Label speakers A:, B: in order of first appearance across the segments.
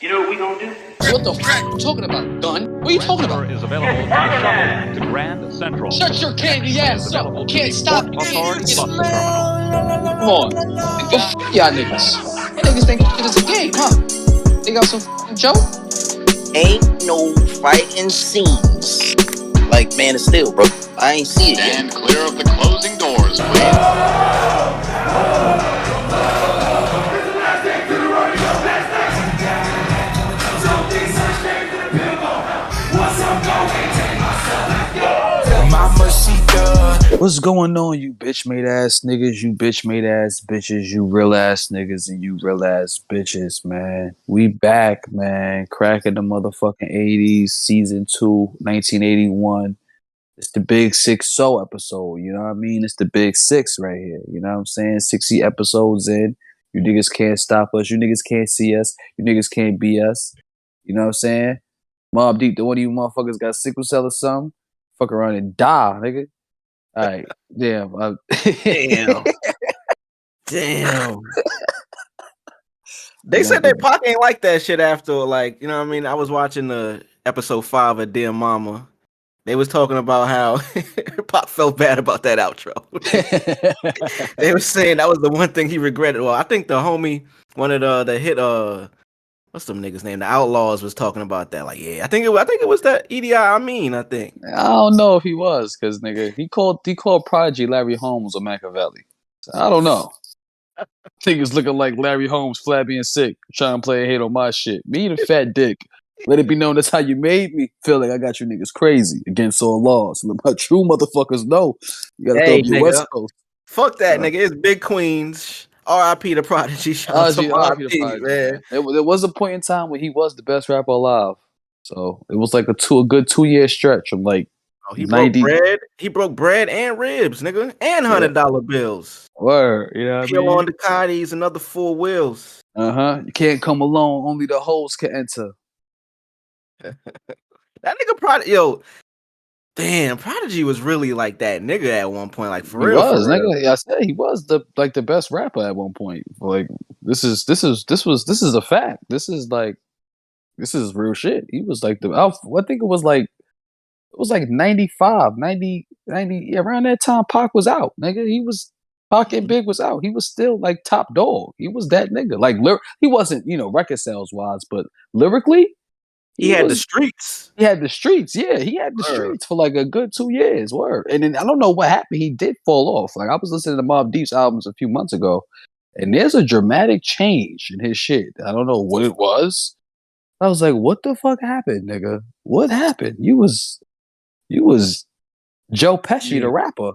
A: You know what we gonna do?
B: What the f*** you talking about, gun? What are you talking about?
C: Is available to shuttle to Grand Central.
B: Shut your candy ass up. Can't stop me.
C: Authority
B: Come
C: bus terminal.
B: on. Nigga, f*** y'all niggas. You niggas think shit is a game, huh? They got some f***ing joke?
D: Ain't no fighting scenes like Man of Steel, bro. I ain't see it yet.
E: Stand clear of the closing doors, please.
F: What's going on, you bitch made ass niggas, you bitch made ass bitches, you real ass niggas, and you real ass bitches, man. We back, man. Cracking the motherfucking 80s, season 2, 1981. It's the Big 6-0 episode, you know what I mean? It's the Big 6 right here, you know what I'm saying? 60 episodes in. You niggas can't stop us. You niggas can't see us. You niggas can't be us. You know what I'm saying? Mob Deep, the one of you motherfuckers got sickle cell or something? Fuck around and die, nigga. All right, damn.
G: Damn. They said that Pac ain't like that shit after, like, you know what I mean? I was watching the episode 5 of Dear Mama. They was talking about how Pac felt bad about that outro. They were saying that was the one thing he regretted. Well, I think the homie, one of the hit, what's some niggas name? The Outlaws was talking about that. Like, yeah, I think it was that EDI. I think.
F: I don't know if he was, because nigga, he called Prodigy Larry Holmes or Machiavelli. So I don't know. I think it's looking like Larry Holmes, flabby and sick, trying to play a hate on my shit. Me and a fat dick. Let it be known that's how you made me feel like I got you niggas crazy against all laws. Let my true motherfuckers know. You gotta throw up your West Coast.
G: Fuck that, nigga. It's Big Queens. R.I.P. to Prodigy. Shout out to
F: R.I.P. to Prodigy, man. There was a point in time where he was the best rapper alive. So it was like a good 2-year stretch from like
G: he
F: 90.
G: broke bread. He broke bread and ribs, nigga, and $100 bills.
F: Word, you know what I mean?
G: On the Cotties, another 4 wheels.
F: You can't come alone. Only the hoes can enter.
G: That nigga Prodigy, yo, damn, Prodigy was really like that nigga at one point, like for real.
F: Nigga. I said he was the best rapper at one point. Like this is a fact. This is real shit. He was like I think it was like 95, 90, around that time Pac was out, nigga. Pac and Big was out. He was still like top dog. He was that nigga. Like he wasn't, record sales wise, but lyrically,
G: he had the streets.
F: He had the streets, yeah. He had the streets for like a good 2 years. Word. And then I don't know what happened. He did fall off. Like I was listening to Mobb Deep's albums a few months ago, and there's a dramatic change in his shit. I don't know what it was. I was like, what the fuck happened, nigga? What happened? You was Joe Pesci, the rapper.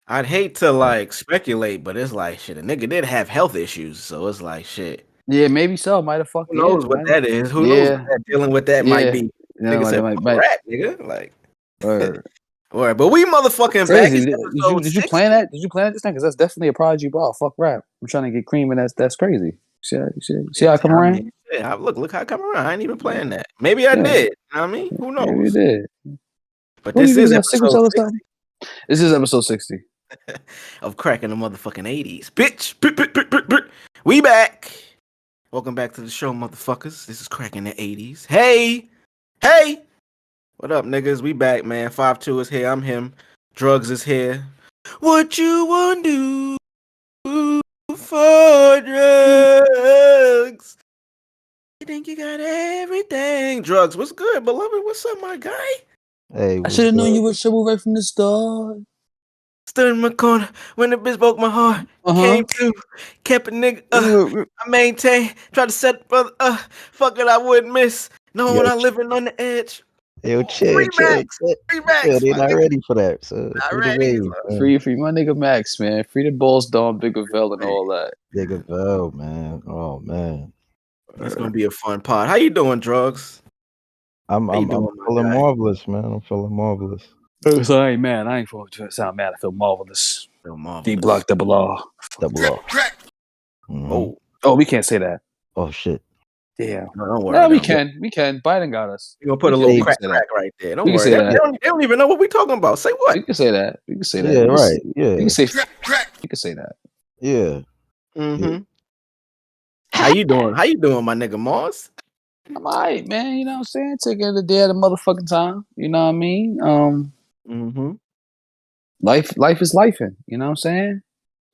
G: I'd hate to like speculate, but it's like shit. A nigga did have health issues, so it's like shit.
F: Yeah, maybe so. Might have fucking.
G: Who knows what that is? Who knows what that dealing with that might be? Nigga said rap, nigga. Like, Alright, but we motherfucking
F: crazy.
G: Back.
F: Did you plan that? Did you plan this thing? Because that's definitely a Prodigy ball. Fuck rap. I'm trying to get cream, and that's crazy. See how I come around?
G: Yeah, look how I come around. I ain't even playing that. Maybe I did. You know what I mean? Who knows?
F: Maybe you did.
G: But this is episode 60.
F: This is episode 60
G: of cracking the motherfucking 80s. Bitch. We back. Welcome back to the show, motherfuckers. This is cracking the 80s. Hey. What up, niggas? We back, man. 5-2 is here. I'm him. Drugs is here. What you want to do for drugs? You think you got everything? Drugs, what's good, beloved? What's up, my guy?
H: Hey,
F: I should have known you were trouble right from the start.
G: Stood in my corner when the bitch broke my heart. Came through, kept a nigga I maintain, tried to set brother fuck it, I wouldn't miss. No one, I living on the edge.
H: Yo, chill.
G: Max.
H: They're not ready for that. So
G: not ready.
F: Free my nigga Max, man. Free the balls down, Bigger Vel and all that.
H: Bigger Vel, man. Oh man.
G: It's gonna be a fun pod. How you doing, Drugs?
H: I'm feeling marvelous, man. I'm feeling marvelous.
F: So I ain't mad. I ain't for to sound mad. I feel marvelous. D block double R.
H: Mm-hmm.
F: Oh, we can't say that.
H: Oh shit.
F: Yeah.
G: No, don't worry.
F: No, we can. Biden got us.
G: You're gonna put a little crack right there. Don't worry. They don't even know what we're talking about. Say what?
F: You can say that.
H: Yeah, right. Yeah.
F: You can say crack. You can say that.
H: Yeah.
G: Mm-hmm. How you doing? My nigga Marz?
F: I'm alright, man. You know what I'm saying? Taking it a day at a motherfucking time. You know what I mean?
G: Mm-hmm.
F: Life is lifing. You know what I'm saying?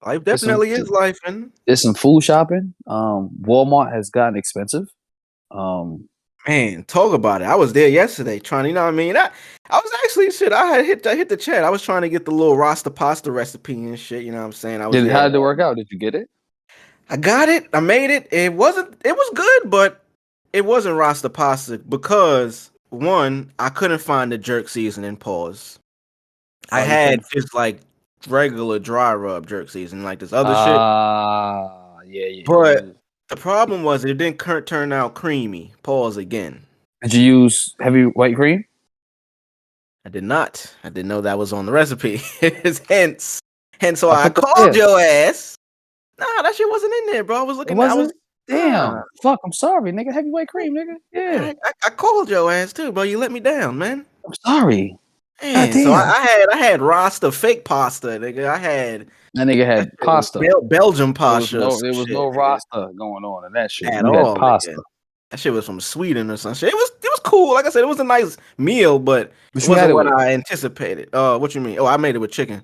G: Life definitely is life, and
F: there's some food shopping. Walmart has gotten expensive.
G: Man, talk about it. I was there yesterday trying to, you know what I mean? I was actually shit. I had hit the chat. I was trying to get the little Rasta Pasta recipe and shit. You know what I'm saying? I was
F: How did it work out? Did you get it?
G: I got it. I made it. It was good, but it wasn't Rasta Pasta because one, I couldn't find the jerk seasoning. Pause. I had just like regular dry rub jerk seasoning, like this other shit.
F: Yeah.
G: But the problem was it didn't turn out creamy. Pause again.
F: Did you use heavy white cream?
G: I did not. I didn't know that was on the recipe. Hence, so I called your ass. Nah, that shit wasn't in there, bro. I was looking.
F: Damn. Fuck. I'm sorry, nigga. Heavy white cream, nigga. Yeah.
G: I called your ass too, bro. You let me down, man.
F: I'm sorry.
G: Man, so I had Rasta fake pasta, nigga.
F: That nigga had pasta.
G: Belgium pasta.
F: There was no Rasta going on in that shit.
G: At
F: you
G: all,
F: had pasta.
G: Nigga. That shit was from Sweden or some shit. It was cool. Like I said, it was a nice meal, but it wasn't what I anticipated. What you mean? Oh, I made it with chicken.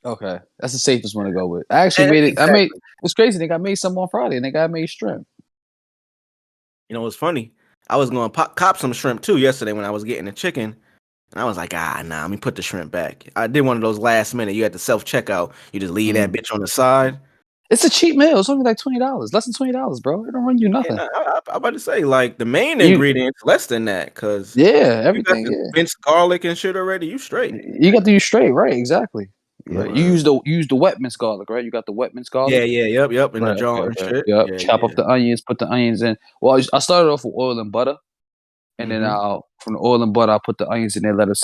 F: Okay, that's the safest one to go with. I actually made it. Exactly. It's crazy, nigga. I made some on Friday, nigga. I made shrimp.
G: You know what's funny? I was going to cop some shrimp too yesterday when I was getting the chicken. And I was like, nah, let me put the shrimp back. I did one of those last minute. You had to self-checkout. You just leave that bitch on the side.
F: It's a cheap meal. It's only like $20. Less than $20, bro. It don't run you nothing.
G: Yeah, I'm about to say, like, the main ingredients less than that. Because
F: everything.
G: You got minced garlic and shit already. You straight.
F: You got to use straight, right? Exactly. Yeah. You use the wet minced garlic, right? You got the wet minced garlic.
G: Yep. In the jar and shit.
F: Yep. Chop up the onions. Put the onions in. Well, I started off with oil and butter. And then from the oil and butter, I put the onions in there, let it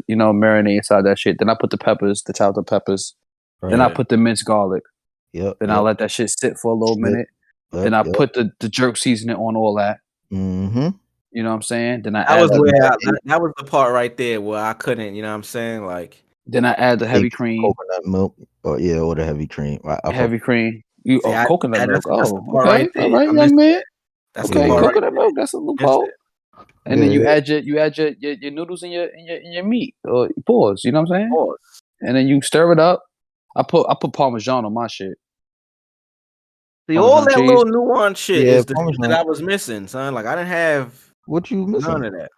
F: marinate inside that shit. Then I put the peppers, the chopped up peppers. Right. Then I put the minced garlic. Then I let that shit sit for a little minute. Then I put the jerk seasoning on all that.
H: Mm-hmm.
F: You know what I'm saying? Then
G: that was the part right there where I couldn't. You know what I'm saying? Like
F: then I add the heavy cream,
H: coconut milk, or the heavy cream.
F: Heavy cream. Coconut milk.
G: That's the part right there.
F: All right, young man.
G: That's
F: okay. Coconut milk. That's a loophole. And then you add your noodles and your meat or pause. You know what I'm saying?
G: Pause.
F: And then you stir it up. I put Parmesan on my shit.
G: See, all that little nuance shit is the shit that I was missing, son. Like I didn't have
H: what you missing?
G: None of that.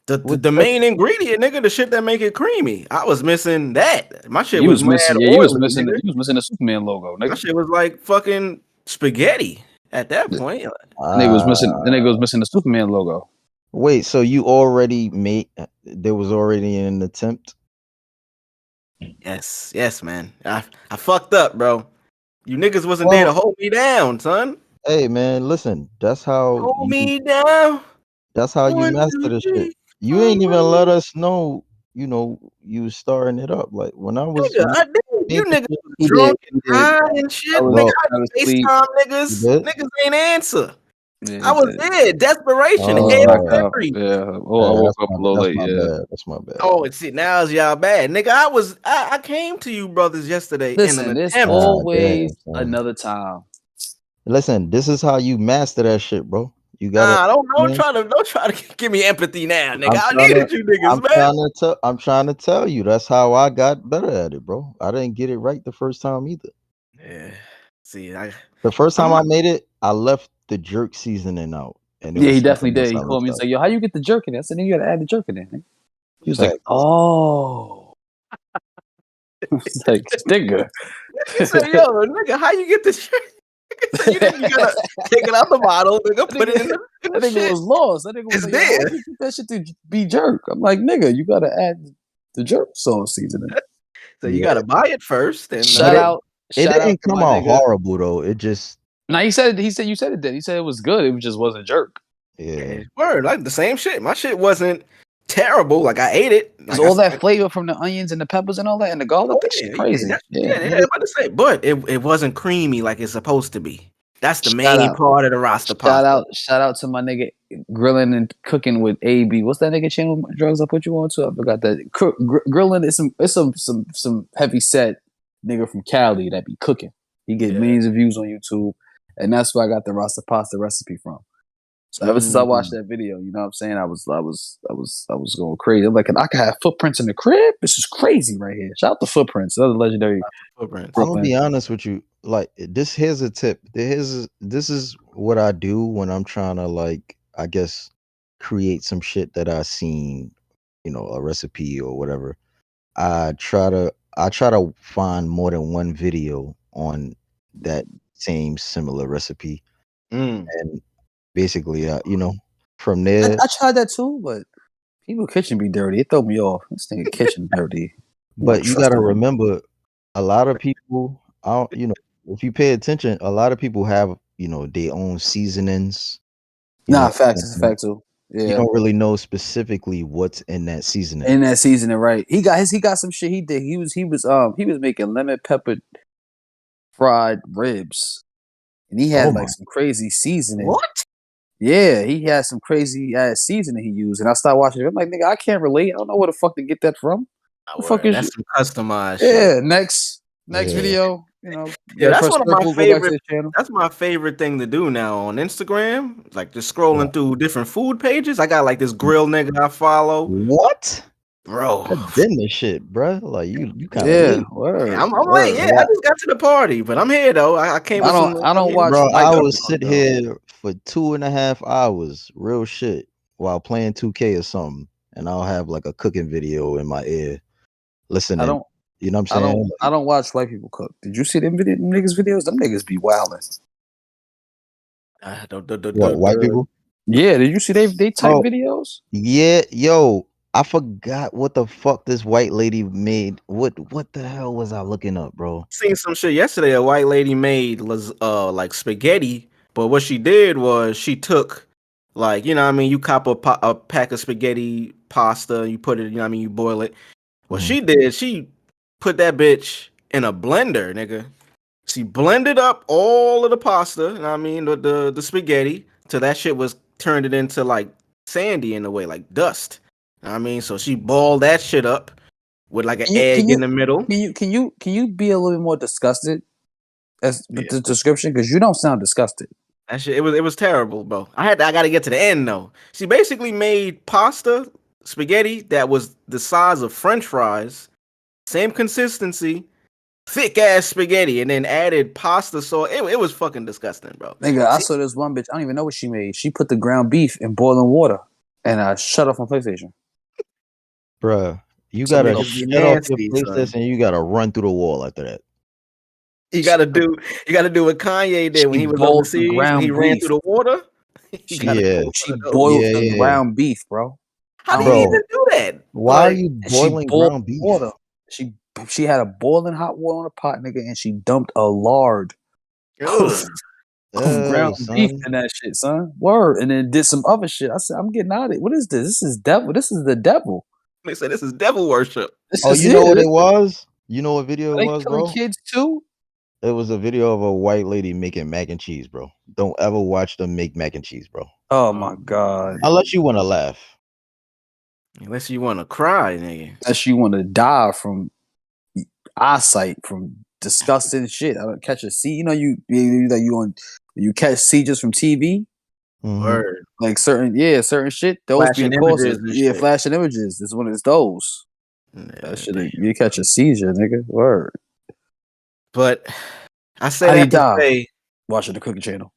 G: The main ingredient, nigga, the shit that make it creamy. I was missing that. My shit was missing.
F: You was missing the Superman logo. Nigga.
G: My shit was like fucking spaghetti at that point.
F: Nigga was missing the Superman logo.
H: Wait, so you already made? There was already an attempt.
G: Yes, man. I fucked up, bro. You niggas wasn't there to hold me down, son.
H: Hey, man, listen. That's how
G: hold me down.
H: That's how you master the shit. You ain't even let us know. You know, you was starting it up. Like when I was,
G: I did. You niggas was drunk and high and shit. Nigga, I FaceTime niggas. Niggas ain't answer. Yeah, I was there. Desperation.
F: I woke up a little late.
H: That's my bad.
G: Oh, and see, now it's y'all bad, nigga. I came to you brothers yesterday.
F: Listen, there's always another time.
H: Listen, this is how you master that shit, bro. You got.
G: Don't try to give me empathy now, nigga. I needed you niggas, man.
H: I'm trying to tell you. That's how I got better at it, bro. I didn't get it right the first time either.
G: Yeah. See,
H: the first time I made it, I left the jerk seasoning out. And
F: he definitely did. He called me and said, "Yo, how you get the jerk in there?" I said, "You gotta add the jerk in there." He was like, "Oh." It's like, nigga.
G: He said, "Yo, nigga, how you get the jerk?" So you gotta take it out the bottle, nigga, put it in the
F: that nigga
G: shit.
F: was lost. That nigga was like, "How you get that shit to be jerk?" I'm like, "Nigga, you gotta add the jerk sauce seasoning."
G: So you gotta buy it first. And
F: shout out.
H: It didn't come out horrible though. It just.
F: No, he said you said it did. He said it was good. It just wasn't jerk.
H: Yeah.
G: Word, like the same shit. My shit wasn't terrible. Like I ate it.
F: Like all that flavor from the onions and the peppers and all that and the garlic. That's crazy.
G: Yeah, I'm about to say, but it wasn't creamy like it's supposed to be. That's the main part of the Rasta Pasta.
F: Shout out to my nigga grilling and cooking with AB. What's that nigga channel? Drugs I put you on to? I forgot that. Grilling is some heavy set nigga from Cali that be cooking. He get millions of views on YouTube. And that's where I got the Rasta Pasta recipe from. So ever since I watched that video, you know what I'm saying, I was going crazy. I'm like, I can have footprints in the crib. This is crazy right here. Shout out to Footprints, another legendary.
G: Footprints.
H: I'm gonna be honest with you. Like this, here's a tip. This is what I do when I'm trying to, like, I guess, create some shit that I seen, you know, a recipe or whatever. I try to find more than one video on that same similar recipe, and basically, you know, from there.
F: I tried that too, but people kitchen be dirty. It throw me off. This nigga kitchen dirty.
H: But you
F: Trust
H: got to
F: him.
H: remember, a lot of people, you know, if you pay attention, a lot of people have, you know, their own seasonings. You know
F: Nah,
H: what I'm
F: facts. It's a
H: saying?
F: fact too.
H: You
F: Yeah.
H: don't really know specifically what's in that seasoning.
F: In that seasoning, right? He got some shit he did. He was making lemon pepper fried ribs, and he had
H: Oh
F: like
H: my!
F: some crazy seasoning.
G: What?
F: Yeah, he had some crazy ass seasoning he used, and I started watching it. I'm like, nigga, I can't relate. I don't know where the fuck to get that from. The fuck is
G: That's some customized
F: yeah?
G: shit.
F: Next
H: Yeah.
F: video, you know,
G: Yeah, that's
F: press
G: one of my
F: circle, go back to
G: favorite.
F: the channel.
G: That's my favorite thing to do now on Instagram. Like just scrolling through different food pages. I got like this grill nigga I follow,
H: What?
G: bro.
H: That's dinner shit, bruh. Like you kind of
F: Yeah,
H: late,
F: word.
G: I'm
F: word.
G: late. Yeah, I just got to the party, but I'm here though. I came with some.
F: I don't watch
H: bro.
F: white
H: I
F: people
H: would
F: cook,
H: sit
F: though.
H: here for 2.5 hours, real shit, while playing 2K or something, and I'll have like a cooking video in my ear, listening.
F: I don't.
H: You know what I'm saying?
F: I don't watch white people cook. Did you see them niggas videos? Them niggas be wilding.
H: What, white people?
F: Yeah, did you see they type
H: Oh.
F: videos?
H: Yeah, yo, I forgot what the fuck this white lady made. What the hell was I looking up, bro?
G: Seen some shit yesterday. A white lady made like spaghetti, but what she did was she took like you know what I mean you cop a pack of spaghetti pasta, you put it you know what I mean you boil it. What she did, she put that bitch in a blender, nigga. She blended up all of the pasta, you know what I mean the spaghetti till that shit was turned it into like sandy in a way, like dust. You know what I mean, so she boiled that shit up with like an egg in the middle.
F: Can you be a little bit more disgusted as with the description? Because you don't sound disgusted.
G: That shit, it was terrible, bro. I got to get to the end though. She basically made pasta, spaghetti that was the size of French fries, same consistency, thick ass spaghetti, and then added pasta sauce. It was fucking disgusting, bro.
F: Nigga, I saw this one bitch. I don't even know what she made. She put the ground beef in boiling water, and I shut off my PlayStation.
H: Bruh, you
G: Some
H: gotta
G: niggas be
H: shut off your
G: nasty,
H: PlayStation
G: son.
H: and you gotta run through the wall after that.
G: You gotta do what Kanye did when
F: She
G: he was
F: boiled the
G: overseas.
F: ground
G: He ran
F: beef.
G: through the water.
F: She
G: She
F: boiled
H: Yeah,
F: the
H: yeah.
F: ground beef, bro.
G: How do
H: Bro,
G: you even do that?
H: Why are
G: Like,
H: you
F: And she
H: boiling
F: boiled
H: ground beef?
F: water. She had a boiling hot water on a pot, nigga, and she dumped a lard
G: ugh.
F: of ground beef
H: son.
F: in that shit, son. Word. And then did some other shit. I said, I'm getting out of it. What is this? This is devil. This is the devil.
G: They say this is devil worship.
F: This
H: Oh,
F: is
H: you know what it was? You know what video
F: Are
H: it
F: they
H: was,
F: killing
H: bro?
F: kids too?
H: It was a video of a white lady making mac and cheese, bro. Don't ever watch them make mac and cheese, bro.
F: Oh my god.
H: Unless you want to laugh.
G: Unless you want to cry, nigga.
F: Unless you want to die from eyesight, from disgusting shit. I don't catch a C. You know, you catch C just from TV.
H: Mhm.
G: Word.
F: Like certain shit. Those
G: Flashing
F: be the causes.
G: images and
F: Yeah,
G: shit.
F: flashing images. This one is those. That shit,
G: damn.
F: you catch a seizure, nigga. Word.
G: But I say
F: How do you
G: that to
F: die?
G: say,
F: Watching the cooking channel.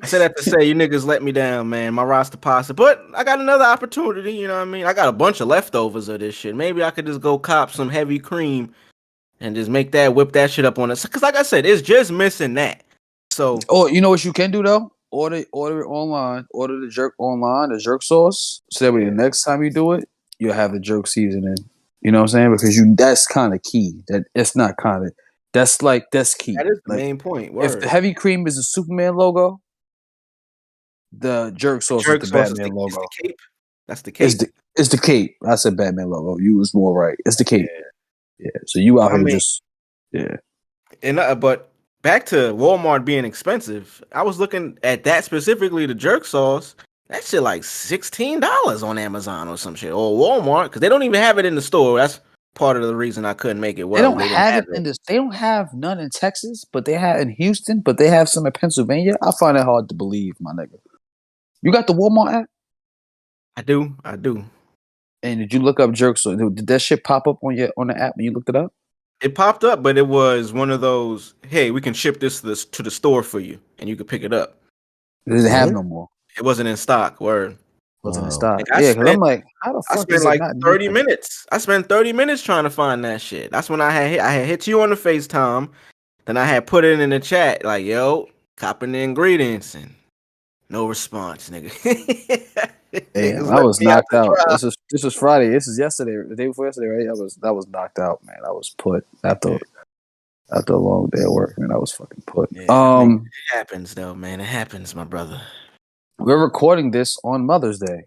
G: I say that to say, you niggas let me down, man. My Rasta Pasta. But I got another opportunity, you know what I mean? I got a bunch of leftovers of this shit. Maybe I could just go cop some heavy cream and just whip that shit up on it. Because like I said, it's just missing that. So,
F: Oh, you know what you can do though? Order it online. Order the jerk online, the jerk sauce. So that way the next time you do it, you'll have the jerk seasoning. You know what I'm saying? Because that's kind of key. That it's not kind of. That's key.
G: that is the
F: Like,
G: main point.
F: if
G: Word.
F: the heavy cream is a Superman logo, the jerk sauce
G: Jerk
F: is the
G: sauce
F: Batman
G: is
F: logo.
G: the cape. That's the cape.
F: It's the cape. I said Batman logo. You was more right. It's the cape. Yeah. So you out here just
G: And but back to Walmart being expensive. I was looking at that specifically, the jerk sauce. That shit like $16 on Amazon or some shit or Walmart because they don't even have it in the store. That's part of the reason I couldn't make it.
F: they don't have it in this. They don't have none in Texas, but they have in Houston. But they have some in Pennsylvania. I find it hard to believe, my nigga. You got the Walmart app?
G: I do.
F: And did you look up jerks? So did that shit pop up on the app when you looked it up?
G: It popped up, but it was one of those, hey, we can ship this to the store for you, and you could pick it up.
F: It didn't have
H: What?
F: no more.
G: It wasn't in stock. Word.
F: Wasn't in
H: Oh,
F: stock.
G: Like, I
F: Yeah, because I'm
G: spent
F: like, how the
G: I
F: fuck
G: spent
F: is it
G: like
F: not
G: 30
F: nothing?
G: minutes. I spent 30 minutes trying to find that shit. That's when I had hit you on the FaceTime. Then I had put it in the chat, like, yo, copping the ingredients, and no response, nigga.
F: Damn,
G: Niggas
F: I
G: left
F: was
G: me out
F: knocked
G: the
F: out.
G: dry.
F: This was Friday. This is yesterday, the day before yesterday, right? I was knocked out, man. I was put after a long day of work, man. I was fucking put.
G: Yeah, man, it happens though, man. It happens, my brother.
F: We're recording this on Mother's Day.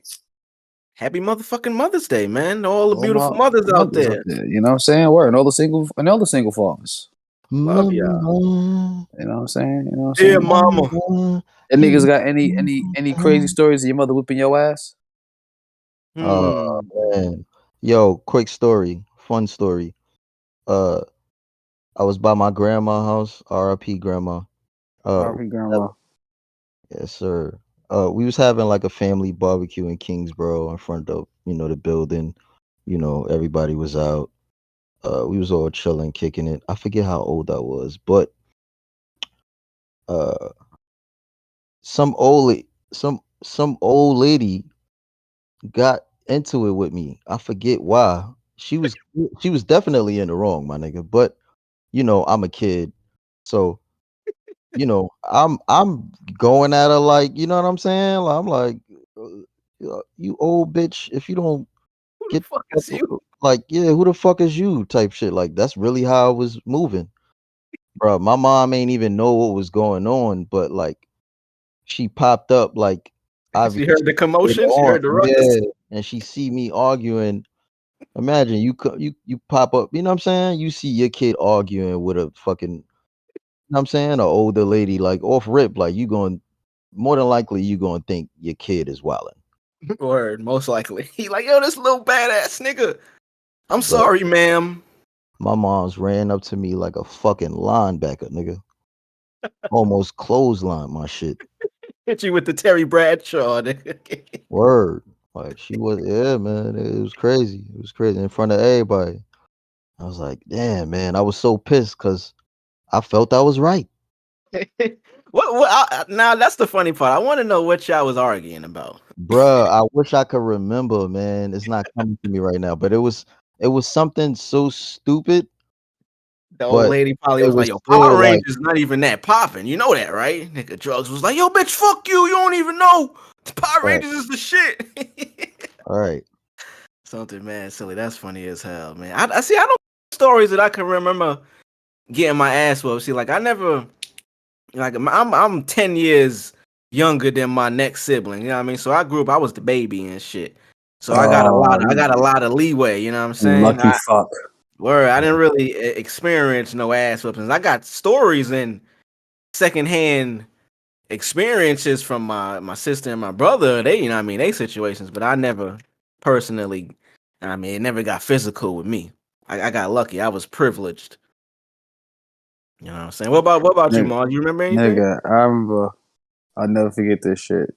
G: Happy motherfucking Mother's Day, man. To all the
F: All
G: beautiful
F: my
G: mothers out
F: mothers up
G: there.
F: there, you know what I'm saying? Word, and all the single fathers.
G: Love y'all.
H: mama,
F: You know what I'm saying? You know what I'm
G: Dear
F: saying?
G: mama.
H: mama,
F: And
H: you
F: niggas got any crazy
H: mama.
F: stories of your mother whipping your ass?
H: Oh
G: Hmm.
H: man, yo, quick story, fun story. Uh, I was by my grandma's house, R.I.P. grandma. Uh,
F: R.I.P. grandma.
H: yes, sir. We was having like a family barbecue in Kingsborough in front of, the building. Everybody was out. We was all chilling, kicking it. I forget how old I was, but uh, some some old lady got into it with me. I forget why. She was definitely in the wrong, my nigga. But I'm a kid, so I'm going at her like, you know what I'm saying? Like, I'm like, you old bitch, if you don't
G: Who the
H: get
G: fuck
H: the
G: is
H: fuck
G: you?
H: like, yeah, who the fuck is you type shit. Like, that's really how I was moving. Bro, my mom ain't even know what was going on, but like she popped up like
G: She
H: obviously
G: heard the
H: later
G: commotion. She
H: on,
G: heard the ruckus.
H: yeah, and she see me arguing. Imagine you pop up, you know what I'm saying? You see your kid arguing with a fucking, know what I'm saying, an older lady, like off rip, like you going more than likely you gonna think your kid is wilding.
G: Word, most likely. He like, yo, this little badass nigga. I'm
H: But
G: sorry, ma'am.
H: my mom's ran up to me like a fucking linebacker, nigga. Almost clothesline my shit.
G: Hit you with the Terry Bradshaw, nigga.
H: Word. Like she was, yeah, man. It was crazy. It was crazy in front of everybody. I was like, damn, man. I was so pissed because I felt I was right.
G: Now that's the funny part. I want to know what y'all was arguing about.
H: Bruh, I wish I could remember, man. It's not coming to me right now. But it was something so stupid,
G: The old
H: but
G: lady probably
H: it
G: was like,
H: was
G: yo, Power
H: still like,
G: Rangers not even that popping. You know that, right? Nigga Drugs was like, yo, bitch, fuck you. You don't even know. The Power
H: right,
G: Rangers is the shit.
H: all right.
G: Something mad silly. That's funny as hell, man. I see. I don't stories that I can remember getting my ass whooped. See, like I never, like I'm 10 years younger than my next sibling. You know what I mean? So I grew up. I was the baby and shit. So I got a
F: Oh,
G: lot. I got a lot of leeway. You know what I'm
F: you
G: saying?
F: lucky fuck.
G: I didn't really experience no ass whoopings. I got stories and secondhand experiences from my sister and my brother. They, you know what I mean, they situations, but I never personally, I mean, it never got physical with me. I got lucky. I was privileged. You know what I'm saying? What about you,
F: Nigga,
G: Marz? You remember anything?
F: nigga, I remember. I'll never forget this shit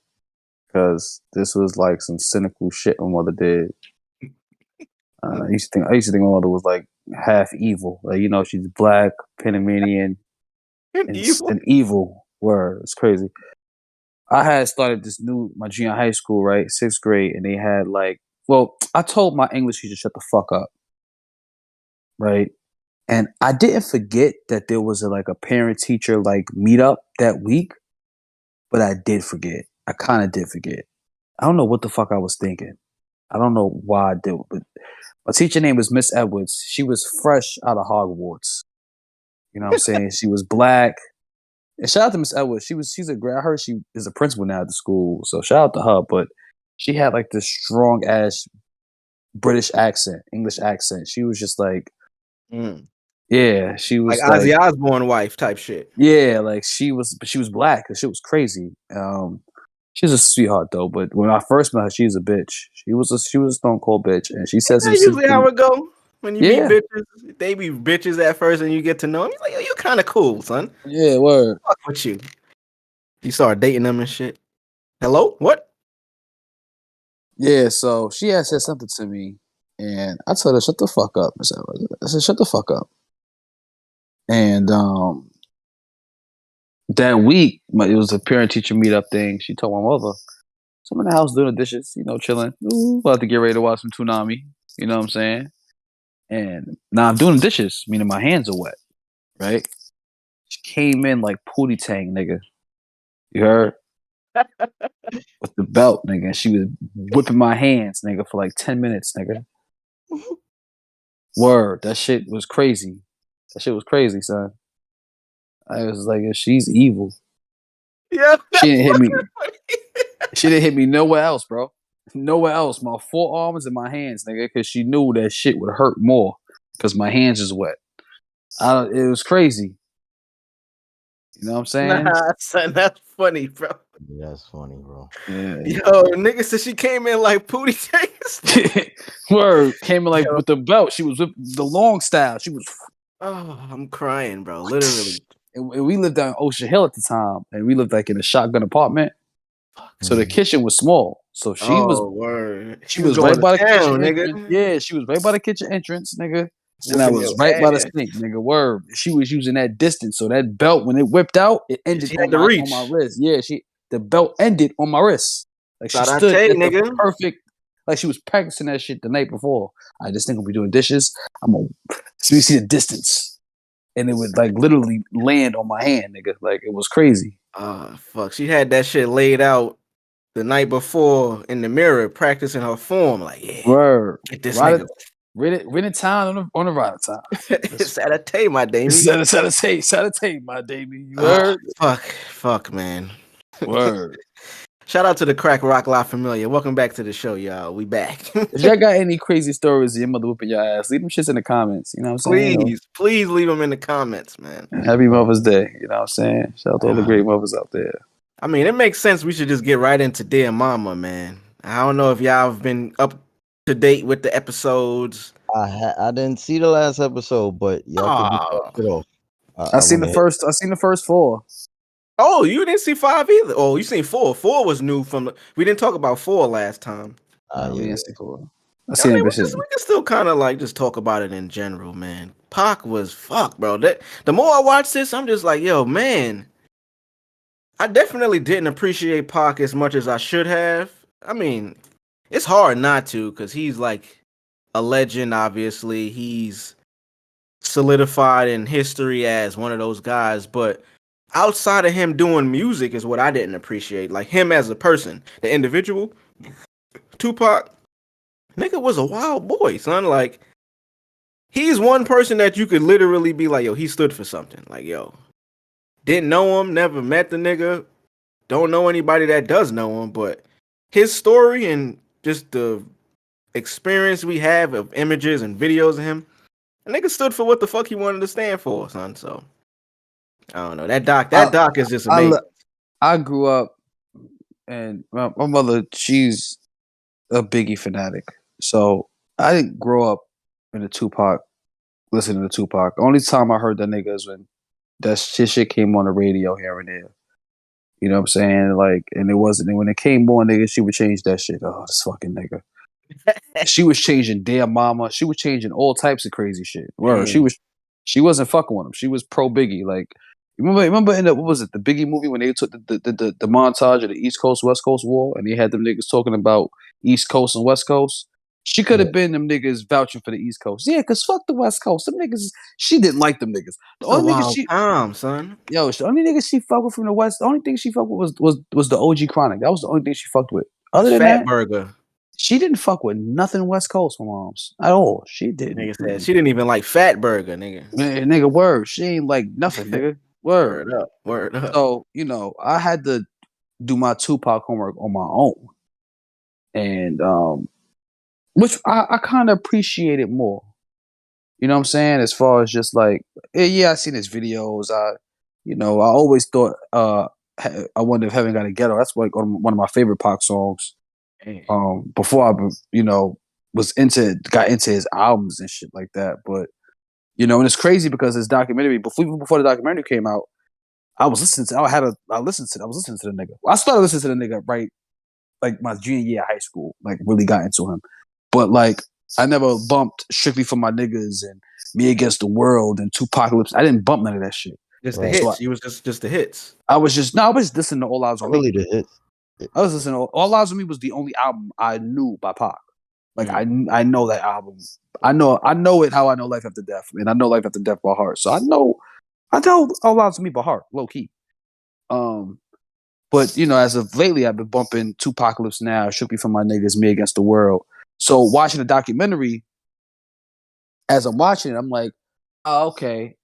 F: because this was like some cynical shit my mother did. I used to think my mother was like half evil. Like, she's black, Panamanian,
G: Evil.
F: and evil. Word, it's crazy. I had started my junior high school, right, 6th grade, and they had like, well, I told my English teacher shut the fuck up, right, and I didn't forget that there was like a parent teacher like meetup that week, but I did forget. I kind of did forget. I don't know what the fuck I was thinking. I don't know why I did, but my teacher name was Miss Edwards. She was fresh out of Hogwarts. You know what I'm saying? She was black. And shout out to Miss Edwards. She's a great. I heard she is a principal now at the school. So shout out to her. But she had like this strong ass British accent, English accent. She was just like,
G: Mm.
F: yeah, she
G: Like
F: was like,
G: Ozzy Osbourne wife type shit.
F: yeah, like but she was black. She was crazy. She's a sweetheart though. But when I first met her, she was a bitch. She was a stone cold bitch, and she said
G: Ain't
F: some
G: that
F: shit
G: usually
F: to me.
G: how it go? When you meet
F: Yeah,
G: bitches, they be bitches at first, and you get to know them. You're like, yo, you kind of cool, son.
F: yeah, word.
G: Fuck with you. You start dating them and shit. Hello? What?
F: Yeah, so she had said something to me, and I told her, shut the fuck up. I said, shut the fuck up. And that week, it was a parent-teacher meetup thing. She told my mother, so I'm in the house doing the dishes, chilling. Ooh, about to get ready to watch some Toonami. You know what I'm saying? And now I'm doing the dishes, meaning my hands are wet, right? She came in like Pootie Tang, nigga. You heard? With the belt, nigga. And she was whipping my hands, nigga, for like 10 minutes, nigga. Word. That shit was crazy. That shit was crazy, son. I was like, she's evil.
G: Yeah,
F: She didn't hit me. She didn't hit me nowhere else, bro. Nowhere else. My forearms and my hands, nigga, because she knew that shit would hurt more because my hands is wet. It was crazy. You know what I'm saying?
G: Nah, son, that's funny, bro.
H: Yeah, that's funny, bro.
F: Yeah.
G: Yo, nigga said she came in like Pootie Tang.
F: Word. Came in like with the belt. She was with the long style. She was.
G: Oh, I'm crying, bro. Literally.
F: And we lived down Ocean Hill at the time, and we lived like in a shotgun apartment. So the kitchen was small. So she was
G: word.
F: she was
G: going
F: right by the
G: to town,
F: kitchen
G: nigga.
F: entrance. Yeah, she was right by the kitchen entrance, nigga. And I
G: Whipping
F: was
G: your
F: right by the
G: ass.
F: sink, nigga. Word. She was using that distance. So that belt, when it whipped out, it ended
G: She
F: on
G: had to
F: my
G: reach.
F: wrist. Yeah, the belt ended on my wrist. Like she stood
G: Sadatay,
F: at the
G: nigga.
F: perfect, like she was practicing that shit the night before. This thing will be doing dishes. So you see the distance. And it would like literally land on my hand, nigga. Like it was crazy.
G: Fuck. She had that shit laid out the night before in the mirror, practicing her form. Like, yeah,
F: Word.
G: get this
F: Right
G: nigga.
F: in town on the ride of time.
G: Sadatay, my Damie.
F: Sadatay, my Damie. You heard?
G: Fuck, man.
F: Word.
G: Shout out to the Crack Rock La Familia. Welcome back to the show, y'all. We back.
F: If y'all got any crazy stories of your mother whooping your ass, leave them shits in the comments. You know what I'm saying?
G: Please leave them in the comments, man.
F: Happy Mother's Day. You know what I'm saying? Shout out to all the great mothers out there.
G: I mean, it makes sense. We should just get right into Dear Mama, man. I don't know if y'all have been up to date with the episodes.
H: I didn't see the last episode, but y'all could get that shit off.
F: I seen the first 4.
G: Oh, you didn't see 5 either. Oh, you seen 4. 4 was new from we didn't talk about 4 last time.
F: We didn't see 4.
G: I mean, we can still kind of like just talk about it in general, man. Pac was fuck, bro. The more I watch this, I'm just like, yo, man. I definitely didn't appreciate Pac as much as I should have. I mean, it's hard not to because he's like a legend, obviously. He's solidified in history as one of those guys, but outside of him doing music is what I didn't appreciate. Like him as a person, the individual, Tupac, nigga was a wild boy, son. Like, he's one person that you could literally be like, yo, he stood for something. Like, yo, didn't know him, never met the nigga, don't know anybody that does know him, but his story and just the experience we have of images and videos of him, the nigga stood for what the fuck he wanted to stand for, son. So I don't know. That doc is just amazing.
F: I grew up, and my mother, she's a Biggie fanatic. So I didn't grow up in the Tupac, listening to Tupac. Only time I heard that nigga is when that shit came on the radio here and there. You know what I'm saying? Like, and it wasn't, and when it came on, nigga, she would change that shit. Oh, this fucking nigga. She was changing Dear Mama. She was changing all types of crazy shit. Word. She wasn't fucking with him. She was pro Biggie. Like, remember in what was it, the Biggie movie when they took the montage of the East Coast West Coast war and they had them niggas talking about East Coast and West Coast? She could have been them niggas vouching for the East Coast. Yeah, cause fuck the West Coast. Them niggas, she didn't like them niggas. The only niggas
G: son.
F: Yo, the only niggas she fucked with from the West, the only thing she fucked with was the OG Chronic. That was the only thing she fucked with. Other than
G: Fat
F: that,
G: Burger.
F: she didn't fuck with nothing West Coast, my mom's. At all. She didn't.
G: Nigga said she didn't even like Fat Burger, nigga.
F: Man, nigga, word. She ain't like nothing, nigga. Word.
G: Word up.
F: So, I had to do my Tupac homework on my own. And which I kind of appreciate it more. You know what I'm saying? As far as just like, yeah, I seen his videos. I always thought I Wonder If Heaven Got a Ghetto. That's like one of my favorite Pac songs. Before I, got into his albums and shit like that. But, and it's crazy because his documentary, before the documentary came out, I was listening to the nigga. I started listening to the nigga right like my junior year of high school, like really got into him. But like I never bumped Strictly for My Niggas and Me Against the World and Tupacalypse. I didn't bump none of that shit.
G: Just the
H: Right.
G: hits.
F: So
G: You was just the hits.
F: I was listening to All Eyes on
H: Not
F: Me.
H: really the hit.
F: I was listening to All Eyes on Me was the only album I knew by Pac. Like I know that album. I know it how I know Life After Death, and I know Life After Death by heart. So I know All Eyes on Me by heart, low key. But you know, as of lately, I've been bumping Tupacalypse Now, Shook Me For My Niggas, Me Against the World. So watching the documentary, as I'm watching it, I'm like, oh, okay,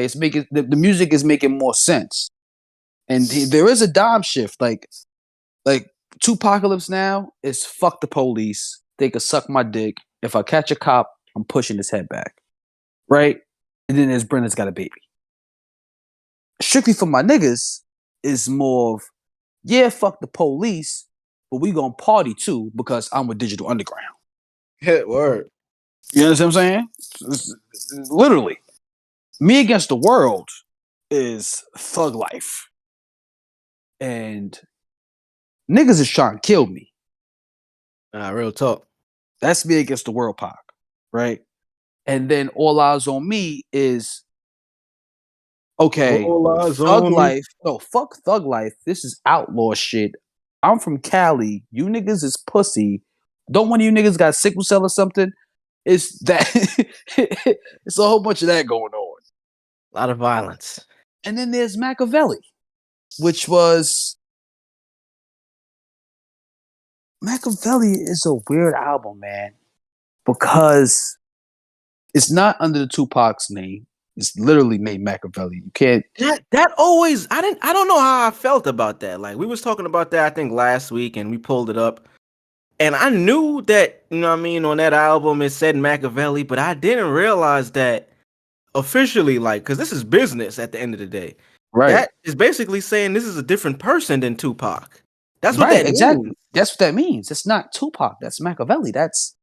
F: it's making the music is making more sense, and there is a dime shift. Like Tupacalypse Now is fuck the police. They could suck my dick. If I catch a cop, I'm pushing his head back, right? And then there's Brenda's Got a Baby. Strictly For My Niggas is more of, yeah, fuck the police, but we gonna party too because I'm with Digital Underground.
G: Hit word.
F: You understand what I'm saying? It's literally. Me Against the World is thug life. And niggas is trying to kill me.
G: Real talk.
F: That's Me Against the World, Pac, right? And then All Eyes on Me is, okay,
G: All Eyes
F: thug
G: on Me.
F: life. No, fuck thug life. This is outlaw shit. I'm from Cali. You niggas is pussy. Don't one of you niggas got sickle cell or something? It's that. It's a whole bunch of that going on.
G: A lot of violence.
F: And then there's Machiavelli, which was Machiavelli is a weird album, man, because it's not under the Tupac's name. It's literally made Machiavelli. You can't.
G: That always I don't know how I felt about that. Like we was talking about that I think last week and we pulled it up. And I knew that, you know what I mean, on that album it said Machiavelli, but I didn't realize that officially, like, because this is business at the end of the day.
F: Right.
G: That is basically saying this is a different person than Tupac. That's what
F: Right,
G: that
F: exactly.
G: means.
F: That's what that means. It's not Tupac. That's Machiavelli. That's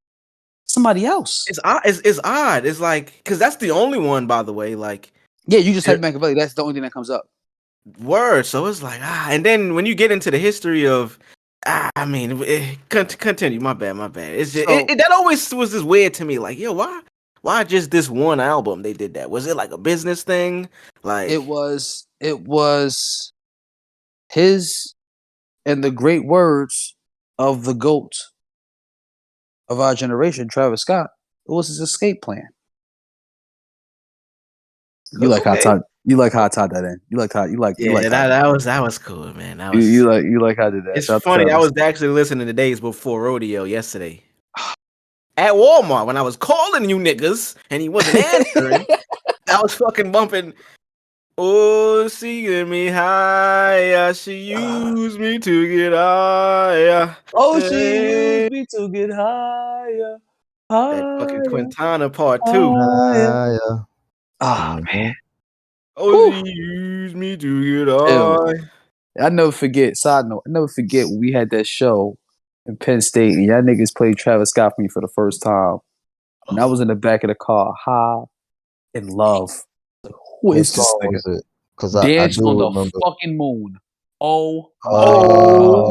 F: somebody else.
G: It's odd. It's like, because that's the only one, by the way, like.
F: Yeah, you just type Machiavelli. That's the only thing that comes up.
G: Word. So it's like, and then when you get into the history of, I mean, continue. My bad. It's just, that always was just weird to me. Like, yo, why just this one album they did that? Was it like a business thing? Like
F: it was his, and the great words of the GOAT of our generation, Travis Scott. It was his escape plan. You like how I tied that in.
G: That was cool, man. That was
F: you like how I did that.
G: It's funny. I was actually listening to Days Before Rodeo yesterday at Walmart when I was calling you niggas and he wasn't answering. I was fucking bumping. Oh, she get me higher. She used me to get higher.
F: Oh, she used me to get higher.
G: That fucking Quintana part 2.
H: Yeah.
F: Oh, man.
G: Oh, she used me to get high.
F: I never forget. Side note, I never forget when we had that show in Penn State and y'all niggas played Travis Scott for me for the first time. And I was in the back of the car, high in love. Who is this nigga?
H: Because
F: Dance
H: I do
F: on the
H: remember.
F: fucking moon. Oh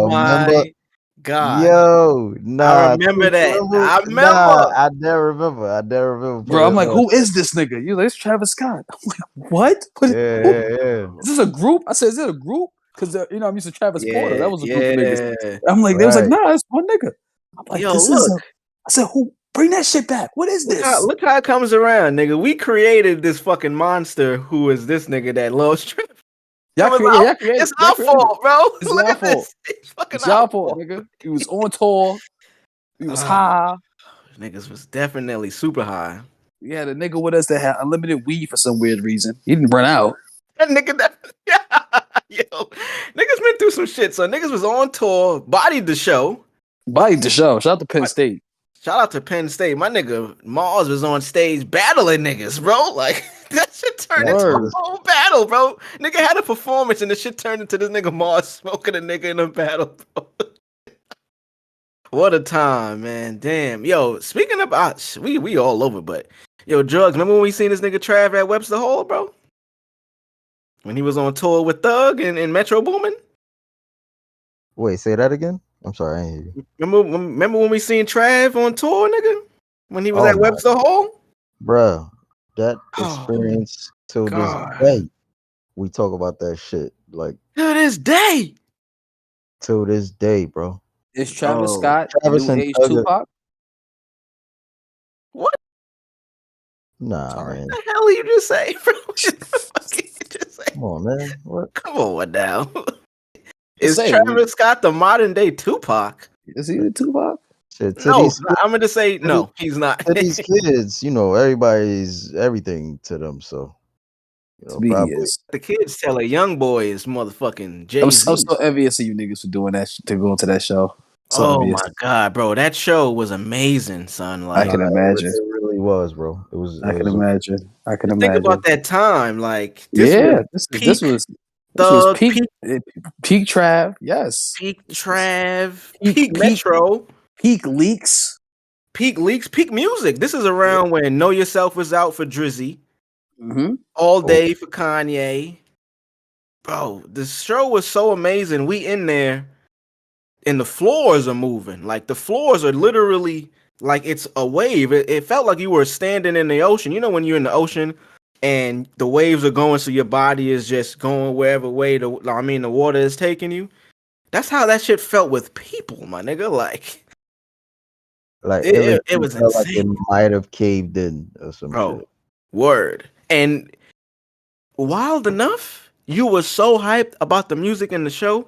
G: my God.
H: Yo, nah.
G: I remember that. I remember.
H: Nah, I never remember.
F: Bro, I'm like, who is this nigga? You're like, it's Travis Scott. I'm like, what?
H: Yeah.
F: Is this a group? I said, is it a group? Because, you know, I'm used to Travis Porter. That was a group of niggas. I'm like, they was like, nah, it's one nigga. I'm like,
G: yo,
F: this is I said, who? Bring that shit back. What is this?
G: Look how it comes around, nigga. We created this fucking monster who is this nigga that loves Travis. It's our fault, bro. Look at this. It's fucking
F: our fault, nigga. He was on tour. He was high.
G: Niggas was definitely super high.
F: Yeah, the nigga with us that had unlimited weed for some weird reason. He didn't run out.
G: That nigga yo, niggas been through some shit. So niggas was on tour, bodied the show.
F: Shout out to Penn State.
G: Shout out to Penn State. My nigga Marz was on stage battling niggas, bro. Like, that shit turned into a whole battle, bro. Nigga had a performance and the shit turned into this nigga Marz smoking a nigga in a battle, bro. What a time, man. Damn. Yo, speaking about, we all over, but yo, drugs. Remember when we seen this nigga Trav at Webster Hall, bro? when he was on tour with Thug and Metro Boomin?
H: Wait, say that again. I'm sorry, I didn't hear you.
G: Remember when we seen Trav on tour, nigga? When he was
H: Oh
G: at
H: my
G: Webster Hall?
H: Bruh, that
G: Oh,
H: experience till this
G: God.
H: day, we talk about that shit like
G: To this day.
H: till this day, bro.
F: Is Travis
G: Oh,
F: Scott
H: Travis
F: new
H: and
F: age
H: Thugger,
F: Tupac?
G: what
H: nah,
F: Sorry.
H: man.
G: the hell are you just saying, bro? What the fuck you just say?
H: Come on, man. What?
G: Come on now.
F: Just
G: Is
F: say,
G: Travis Scott the modern day Tupac?
F: is he the Tupac?
H: Shit,
G: No, I'm gonna say
H: to these,
G: no, he's not.
H: to these kids, everybody's everything to them. So,
F: To me, he
H: probably.
F: is.
G: The kids tell a young boy is motherfucking
F: I'm
G: Jay-Z.
F: so envious of you niggas for doing that, to go to that show. So
G: Oh
F: envious.
G: my god, bro, that show was amazing, son.
F: I
G: Like,
F: can imagine.
H: It really was, bro. It was.
F: I
H: It
F: can
H: was.
F: imagine. I can
G: think
F: imagine.
G: about that time. Like, this
F: Yeah,
G: was
F: this
G: peak
F: was
G: Thug,
F: peak peak Trav. Yes,
G: peak
F: This was
G: Trav,
F: peak
G: peak Metro,
F: peak leaks.
G: peak Leaks, peak music. This is around when Know Yourself was out for Drizzy,
F: Mm-hmm.
G: All Day for Kanye. Bro, the show was so amazing. We in there, and the floors are moving. Like, the floors are literally like it's a wave. It felt like you were standing in the ocean. You know when you're in the ocean and the waves are going, so your body is just going wherever way the water is taking you. That's how that shit felt with people, my nigga. Like,
H: Like
G: it
H: everything
G: was
H: felt like it
G: insane,
H: might have caved in or some
G: bro.
H: shit.
G: Word. And wild enough, you were so hyped about the music in the show.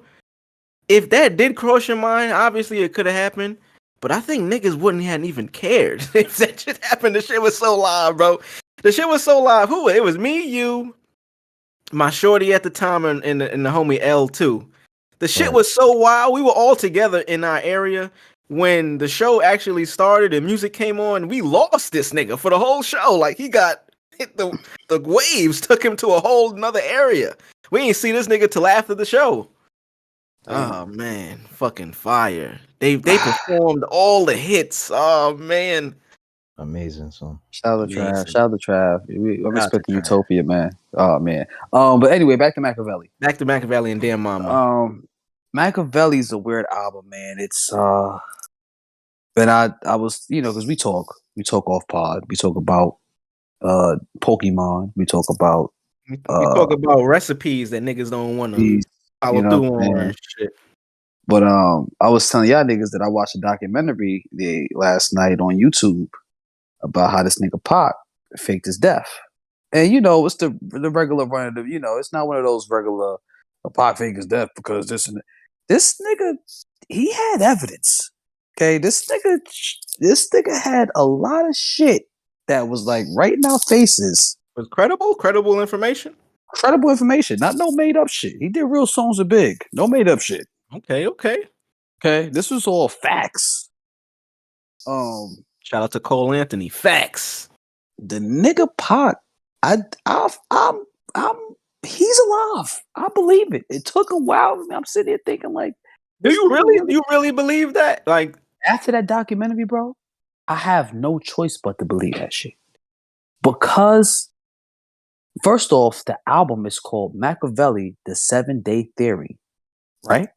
G: If that did cross your mind, obviously it could have happened. But I think niggas wouldn't have even cared if that shit happened. The shit was so live, bro. The shit was so live. Who? It was me, you, my shorty at the time, and the homie L too. The shit
H: Right.
G: was so wild. We were all together in our area when the show actually started and music came on. We lost this nigga for the whole show. Like, he got hit, the waves took him to a whole nother area. We ain't see this nigga till after the show. Oh man, fucking fire. They performed all the hits. Oh man.
H: Amazing, son.
F: Shout out to Trav.
G: Amazing.
F: Shout out to Trav. I'm
G: Shout out to
F: expecting
G: Trav.
F: Utopia, man. Oh man. But anyway, back to Machiavelli.
G: Back to Machiavelli and Dear Mama.
F: Machiavelli's a weird album, man. It's and I was, because we talk off pod. We talk about Pokemon. We talk about
G: We talk about recipes that niggas don't want to
F: these,
G: follow
F: you know
G: through
F: what I'm
G: on
F: saying?
G: and shit.
F: But I was telling y'all niggas that I watched a documentary last night on YouTube about how this nigga Pac faked his death. And it's the regular run of the, it's not one of those regular Pac faked his death because this nigga, he had evidence. Okay, this nigga had a lot of shit that was like right in our faces.
G: Was credible information.
F: Credible information, not no made up shit. He did real songs with Big, no made up shit. Okay, this was all facts.
G: Shout out to Cole Anthony. Facts.
F: The nigga Pac, he's alive. I believe it. It took a while. I'm sitting here thinking like,
G: Do you really believe that? Like,
F: after that documentary, bro, I have no choice but to believe that shit. Because first off, the album is called Machiavelli, The 7-Day Theory. Right?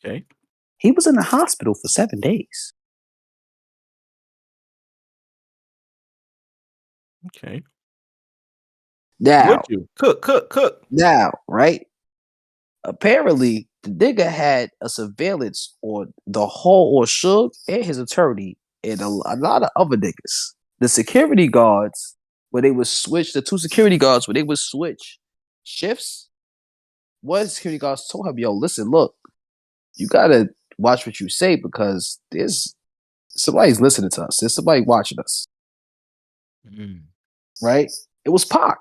G: okay.
F: He was in the hospital for 7 days.
G: Okay.
F: Now,
G: Would you cook?
F: Now, right? Apparently, the nigga had a surveillance on the whole, or Suge and his attorney, and a lot of other niggas. The security guards, the two security guards, where they would switch shifts, one security guards told him, yo, listen, look, you gotta watch what you say because somebody's listening to us. There's somebody watching us. Right? It was Pac.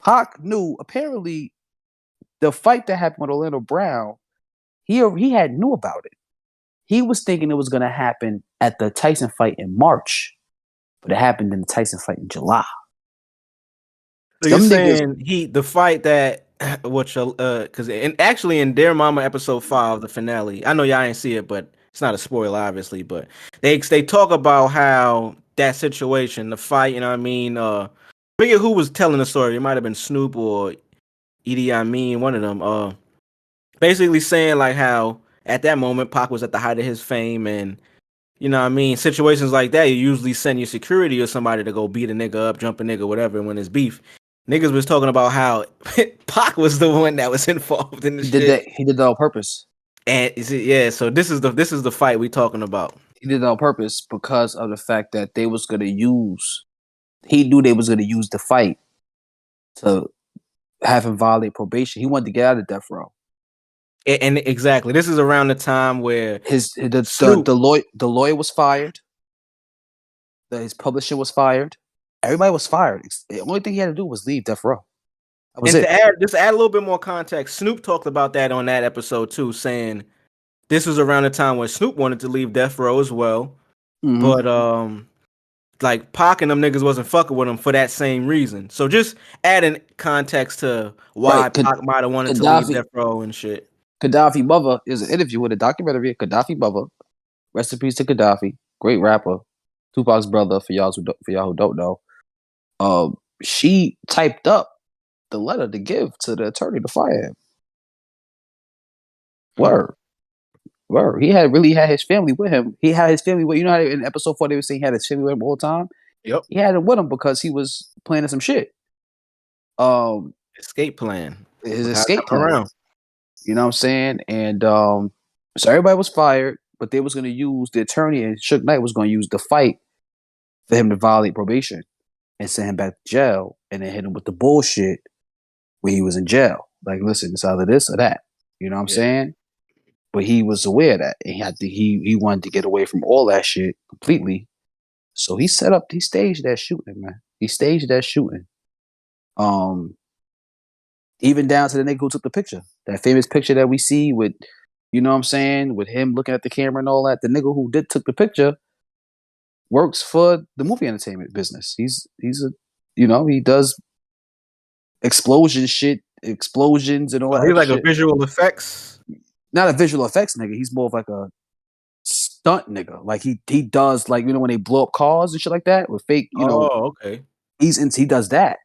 F: Pac knew, apparently, the fight that happened with Orlando Brown, he knew about it. He was thinking it was going to happen at the Tyson fight in March, but it happened in the Tyson fight in July.
G: So you're saying the fight that because actually in Dear Mama episode 5, the finale, I know y'all ain't see it, but it's not a spoiler obviously, but they talk about how that situation, the fight, you know what I mean, forget who was telling the story. It might have been Snoop or Edie Amin, one of them. Basically saying like how at that moment Pac was at the height of his fame, and you know what I mean, situations like that you usually send your security or somebody to go beat a nigga up, jump a nigga, whatever. When it's beef, niggas was talking about how Pac was the one that was involved in the
F: He
G: shit.
F: did that. He did that on purpose.
G: And yeah, so this is the fight we talking about.
F: He did that on purpose because of the fact that they was gonna use. He knew they was gonna use the fight to have him violate probation. He wanted to get out of death row.
G: And exactly, this is around the time where
F: the lawyer was fired. His publisher was fired. Everybody was fired. The only thing he had to do was leave death row. That was
G: and
F: it.
G: to add a little bit more context, Snoop talked about that on that episode too, saying this was around the time when Snoop wanted to leave death row as well.
F: Mhm.
G: But like Pac and them niggas wasn't fucking with him for that same reason. So just adding context to why
F: Right,
G: Pac might have wanted to leave death row and shit.
F: Gaddafi Mother is an interview with a documentary. Gaddafi Mother, rest in peace to Gaddafi, great rapper, Tupac's brother. For y'all who don't know, she typed up the letter to give to the attorney to fire him. Word. He had his family with him. He had his family with, you know how in episode 4 they were saying he had his family with him all the time?
G: Yep.
F: He had him with him because he was planning some shit.
G: Escape plan.
F: His escape plan.
G: Around.
F: You know what I'm saying? And so everybody was fired, but they was going to use the attorney, and Suge Knight was going to use the fight for him to violate probation and send him back to jail, and then hit him with the bullshit where he was in jail. Like, listen, it's either this or that. You know what I'm saying? But he was aware of that, and he wanted to get away from all that shit completely. So he staged that shooting, man. He staged that shooting. Even down to the nigga who took the picture. That famous picture that we see with, you know what I'm saying, with him looking at the camera and all that. The nigga who took the picture works for the movie entertainment business. He's a, he does explosions and all that.
G: He's like
F: shit.
G: a visual effects.
F: Not a visual effects nigga. He's more of like a stunt nigga. Like he does, like, when they blow up cars and shit like that with fake,
G: Oh, okay.
F: He does that.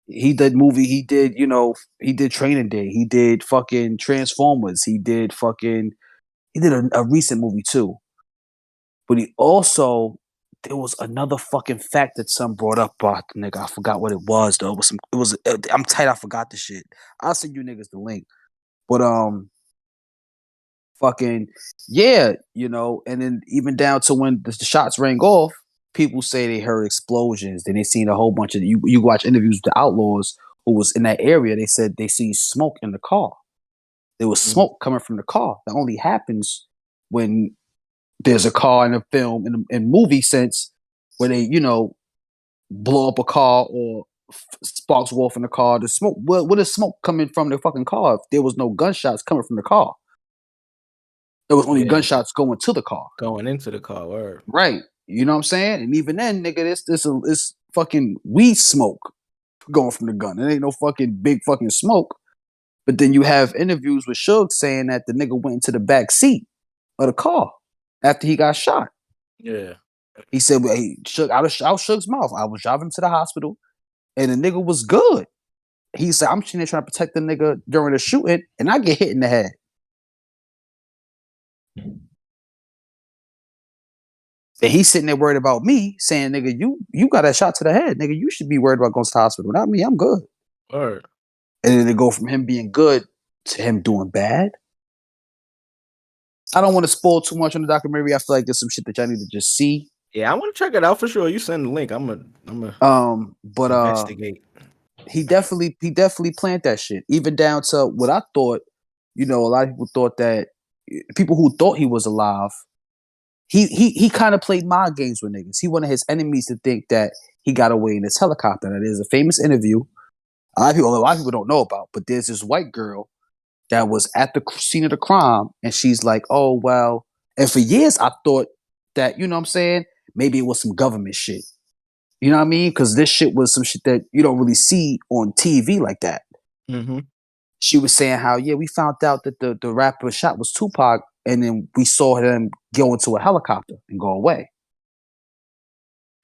F: He did movie. He did Training Day. He did fucking Transformers. He did a recent movie too. But he also, there was another fucking fact that some brought up about the nigga. I forgot what it was though. I'm tight. I forgot the shit. I'll send you niggas the link. But fucking yeah, and then even down to when the shots rang off, people say they heard explosions. Then they seen a whole bunch of you watch interviews with the outlaws who was in that area. They said they see smoke in the car. There was smoke coming from the car. That only happens when there's a car in a film in movie sense where they blow up a car or sparks go off in the car. The smoke. What is smoke coming from the fucking car? If there was no gunshots coming from the car, there was only gunshots going to the car.
G: Going into the car, word.
F: Right. You know what I'm saying? And even then, nigga, this fucking weed smoke going from the gun. It ain't no fucking big fucking smoke. But then you have interviews with Suge saying that the nigga went into the back seat of the car after he got shot.
G: Yeah.
F: He said, well, hey, Suge, out of Suge's mouth, I was driving him to the hospital and the nigga was good. He said, I'm sitting there trying to protect the nigga during the shooting and I get hit in the head. And he's sitting there worried about me, saying, nigga, you got that shot to the head. Nigga, you should be worried about going to the hospital. Not me, I'm good.
G: Word.
F: And then they go from him being good to him doing bad. I don't want to spoil too much on the documentary. I feel like there's some shit that y'all need to just see.
G: Yeah, I want to check it out for sure. You send the link. I'm a investigate.
F: He definitely planned that shit. Even down to what I thought, a lot of people thought that people who thought he was alive, he kind of played mind games with niggas. He wanted his enemies to think that he got away in his helicopter. Now, there's a famous interview a lot of people don't know about, but there's this white girl that was at the scene of the crime, and she's like, oh, well, and for years I thought that, you know what I'm saying, maybe it was some government shit. You know what I mean? Because this shit was some shit that you don't really see on TV like that.
G: Mm-hmm.
F: She was saying how, yeah, we found out that the rapper shot was Tupac, and then we saw him go into a helicopter and go away.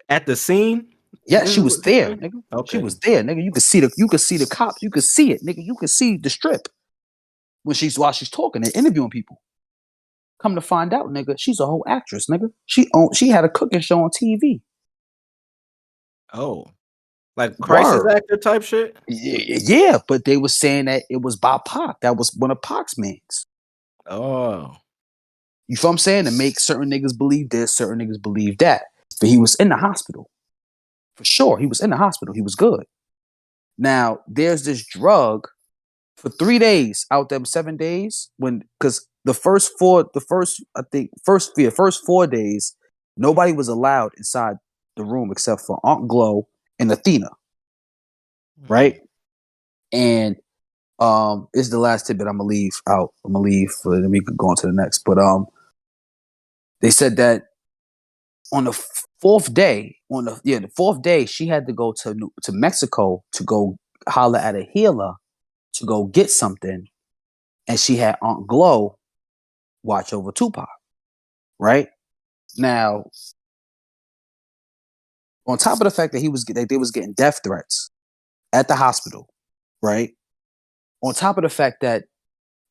G: At the scene?
B: Yeah, she was there, nigga.
G: Okay.
B: She was there, nigga. You could see the cops. You could see it, nigga. You could see the strip while she's talking and interviewing people. Come to find out, nigga, she's a whole actress, nigga. She had a cooking show on TV.
G: Oh, like crisis actor type shit.
B: Yeah, but they were saying that it was by Pac. That was one of Pac's mans.
G: Oh,
B: you feel what I'm saying? To make certain niggas believe this, certain niggas believe that. But he was in the hospital. For sure, he was in the hospital. He was good. Now, there's this drug for 3 days out them 7 days because the first 4 days, nobody was allowed inside the room except for Aunt Glow and Athena. Right? And it's the last tidbit I'm gonna leave out. I'm gonna leave for then we could go on to the next. But they said that on the fourth day, she had to go to Mexico to go holler at a healer to go get something, and she had Aunt Glow watch over Tupac. Right now, on top of the fact that they was getting death threats at the hospital, right? On top of the fact that,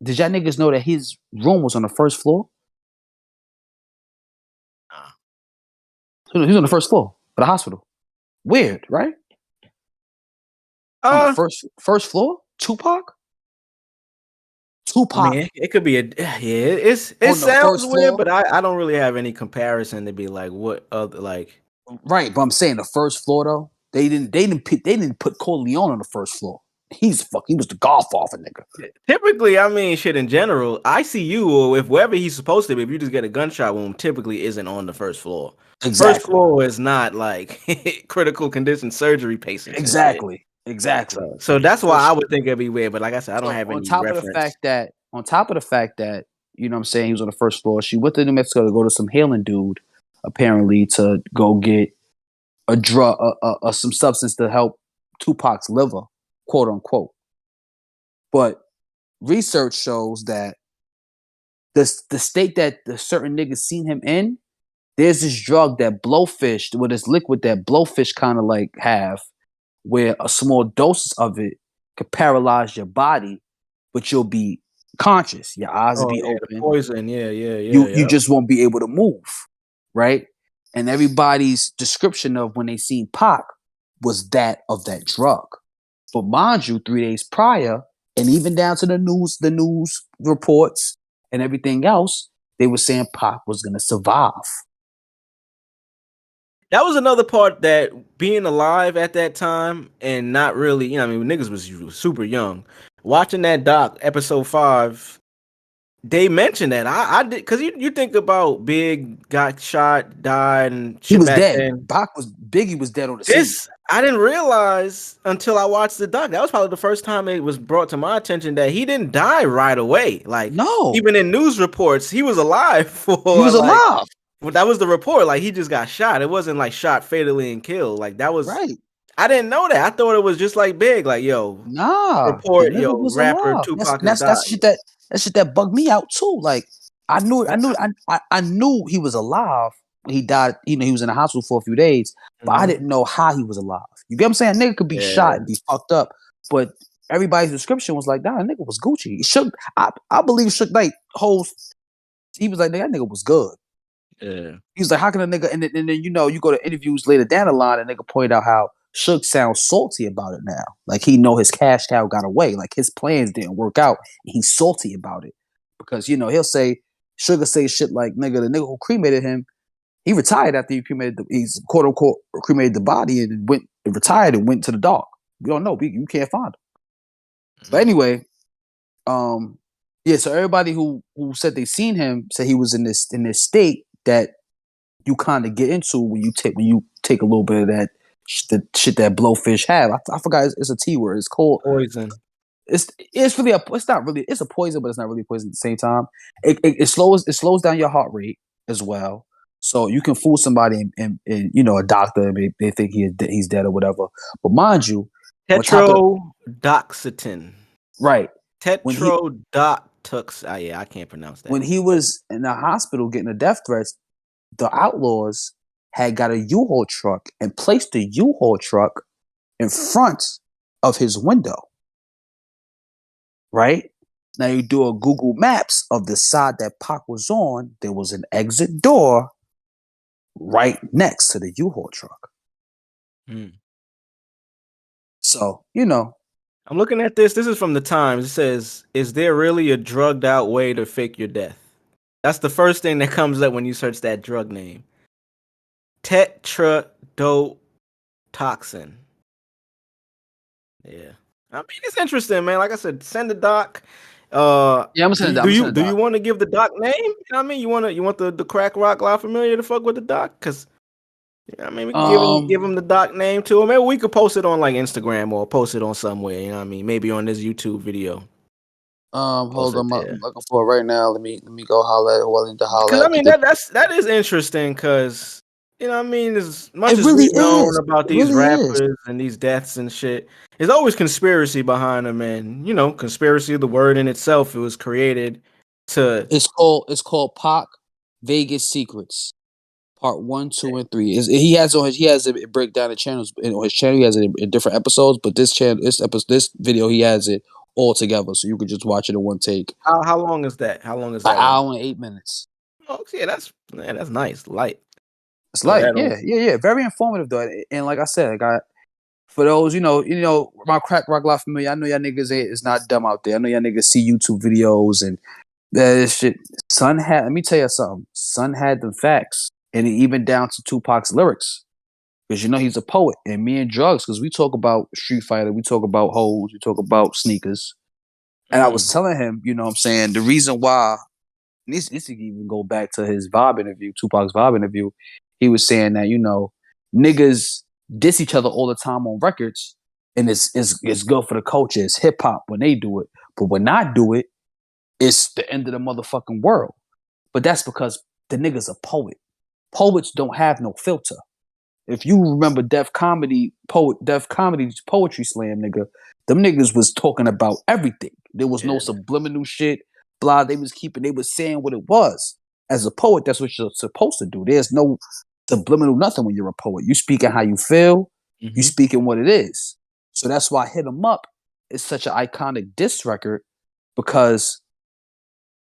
B: did y'all niggas know that his room was on the first floor? He was on the first floor of the hospital. Weird, right? On the first floor, Tupac.
G: I mean, it could be it sounds weird, but I don't really have any comparison to be like what other like.
B: Right, but I'm saying the first floor though, they didn't put Corleone on the first floor. He was the Godfather, nigga.
G: Typically, I mean, shit in general, ICU or if wherever he's supposed to be, if you just get a gunshot wound, typically isn't on the first floor.
B: Exactly.
G: First floor is not like critical condition surgery patients.
B: Exactly.
G: So that's why I would think it'd be weird. But like I said, I don't have any
B: on top
G: reference.
B: of the fact that you know what I'm saying, he was on the first floor. She went to New Mexico to go to some healing dude, apparently to go get a drug, some substance to help Tupac's liver, quote unquote. But research shows that the state that the certain niggas seen him in, there's this drug that blowfish, with this liquid that blowfish kind of like have, where a small dose of it could paralyze your body, but you'll be conscious. Your eyes will be open.
G: Poison,
B: You just won't be able to move, right? And everybody's description of when they seen Pac was that of that drug. But mind you, 3 days prior, and even down to the news reports and everything else, they were saying Pac was gonna survive.
G: That was another part, that being alive at that time and not really, you know, I mean, niggas was super young. Watching that doc, episode 5, they mentioned that I did, because you think about Big got shot, died, and shit.
B: He was
G: back
B: dead.
G: then.
B: Biggie was dead on the scene.
G: I didn't realize until I watched the doc. That was probably the first time it was brought to my attention that he didn't die right away. Like,
B: no,
G: even in news reports, he was alive for.
B: He was alive.
G: Well, that was the report. Like, he just got shot. It wasn't like shot fatally and killed. Like, that was
B: right.
G: I didn't know that. I thought it was just like Big. Like, yo, report, rapper
B: alive.
G: Tupac.
B: That's shit that bugged me out too. Like, I knew he was alive when he died. You know, he was in the hospital for a few days, but I didn't know how he was alive. You get what I'm saying? A nigga could be shot and be fucked up, but everybody's description was like, nah, that nigga was Gucci. I believe Suge Knight he was like, that nigga was good.
G: Yeah.
B: He was like, how can a nigga, and then you know, you go to interviews later down the line, and nigga point out how Suge sounds salty about it now. Like, he know his cash cow got away. Like, his plans didn't work out. And he's salty about it. Because, you know, Suge say shit like, nigga, the nigga who cremated him, he retired after he's quote unquote cremated the body and retired and went to the dog. We don't know. You can't find him. But anyway, so everybody who said they seen him said he was in this state that you kind of get into when you take a little bit of that the shit that blowfish have. I forgot it's a T word. It's called
G: poison.
B: It's a poison, but it's not really poison at the same time. It slows down your heart rate as well. So you can fool somebody and you know, a doctor, they think he's dead or whatever. But mind you,
G: tetrodotoxin.
B: Right.
G: Tetrodotox. I can't pronounce that.
B: When he was in the hospital getting the death threats, the Outlaws had got a U-Haul truck and placed the U-Haul truck in front of his window. Right? Now you do a Google Maps of the side that Pac was on, there was an exit door right next to the U-Haul truck. So,
G: I'm looking at this. This is from the Times. It says, "Is there really a drugged out way to fake your death?" That's the first thing that comes up when you search that drug name. Tetrodotoxin. Yeah. I mean, it's interesting, man. Like I said, send the doc.
B: I'm gonna send it.
G: Do you want to give the doc name? You know what I mean? You want the crack rock La Familia to fuck with the doc? Because I mean, we can give him the doc name too. Or maybe we could post it on like Instagram or post it on somewhere. You know what I mean? Maybe on this YouTube video.
B: Hold on, I'm looking for it right now. Let me go holler at who I need to holler
G: Because
B: at.
G: I mean that is interesting because you know what I mean, as much as
B: really
G: we known
B: is.
G: about
B: It
G: these
B: really
G: rappers
B: is.
G: and these deaths and shit, there's always conspiracy behind them, and conspiracy, the word in itself, it was created to.
B: It's called Pac Vegas Secrets, Part 1, 2, and 3. He has it break down the channels on his channel. He has it in different episodes, but this video he has it all together, so you can just watch it in one take.
G: How long is that? How long is that?
B: An hour and 8 minutes.
G: Oh yeah, that's nice, light.
B: It's light, yeah. Very informative though, and like I said, for those my crack rock La Familia, I know y'all niggas is not dumb out there. I know y'all niggas see YouTube videos and that shit. Let me tell you something. Son had the facts, and even down to Tupac's lyrics, because he's a poet, and me and drugs, because we talk about Street Fighter, we talk about hoes, we talk about sneakers, and I was telling him, what I'm saying, the reason why. This can even go back to his Tupac's Vibe interview. He was saying that, niggas diss each other all the time on records, and it's good for the culture. It's hip hop when they do it. But when I do it, it's the end of the motherfucking world. But that's because the nigga's a poet. Poets don't have no filter. If you remember Def Comedy's Poetry Slam, nigga, them niggas was talking about everything. There was no subliminal shit. Blah, they was saying what it was. As a poet, that's what you're supposed to do. There's no subliminal nothing when you're a poet. You speaking how you feel, you speaking what it is. So that's why Hit 'Em Up is such an iconic diss record, because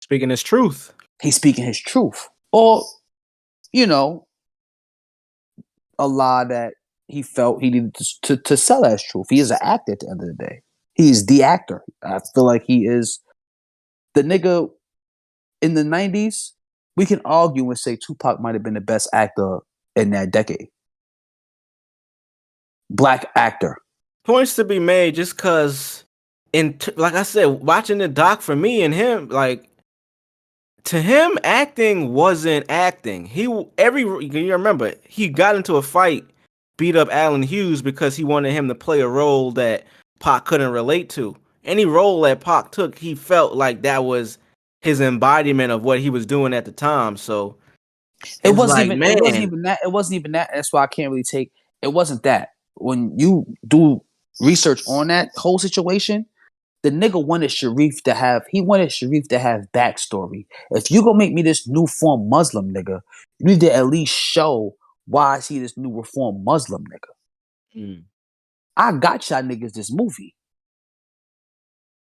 G: speaking his truth.
B: He's speaking his truth. Or, a lie that he felt he needed to sell as truth. He is an actor at the end of the day. He is the actor. I feel like he is the nigga in the 90s. We can argue and say Tupac might have been the best actor in that decade. Black actor.
G: Points to be made just because, like I said, watching the doc for me and him, like, to him, acting wasn't acting. You remember, he got into a fight, beat up Allen Hughes because he wanted him to play a role that Pac couldn't relate to. Any role that Pac took, he felt like that was his embodiment of what he was doing at the time. So
B: it wasn't even that. That's why I can't really take. It wasn't that. When you do research on that whole situation, the nigga wanted Sharif to have backstory. If you gonna make me this new form Muslim nigga, you need to at least show why is he this new reformed Muslim nigga. I got y'all niggas this movie.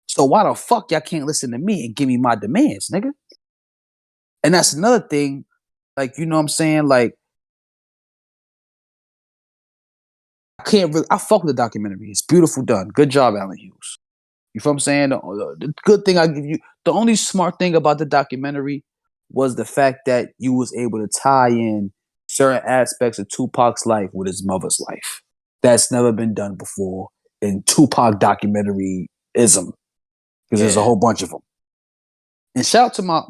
B: So why the fuck y'all can't listen to me and give me my demands, nigga? And that's another thing, like, what I'm saying? Like, I fuck with the documentary. It's beautiful done. Good job, Allen Hughes. You feel what I'm saying? The good thing I give you, the only smart thing about the documentary was the fact that you was able to tie in certain aspects of Tupac's life with his mother's life. That's never been done before in Tupac documentary-ism. Because there's a whole bunch of them. And shout out to my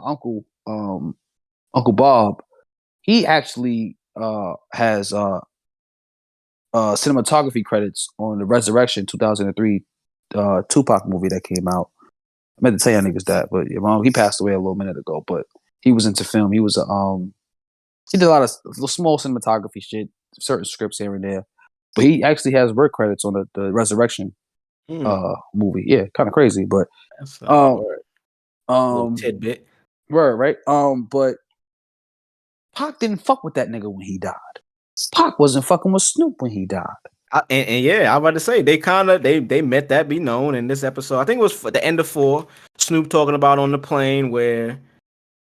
B: uncle, Uncle Bob. He actually has cinematography credits on the Resurrection 2003 Tupac movie that came out. I meant to tell y'all niggas that, but he passed away a little minute ago. But he was into film. He was he did a lot of small cinematography shit, certain scripts here and there. But he actually has work credits on the Resurrection movie. Yeah, kind of crazy, but
G: little tidbit.
B: Right. But Pac didn't fuck with that nigga when he died. Pac wasn't fucking with Snoop when he died.
G: And yeah, I was about to say they met that be known in this episode. I think it was for the end of 4. Snoop talking about on the plane where,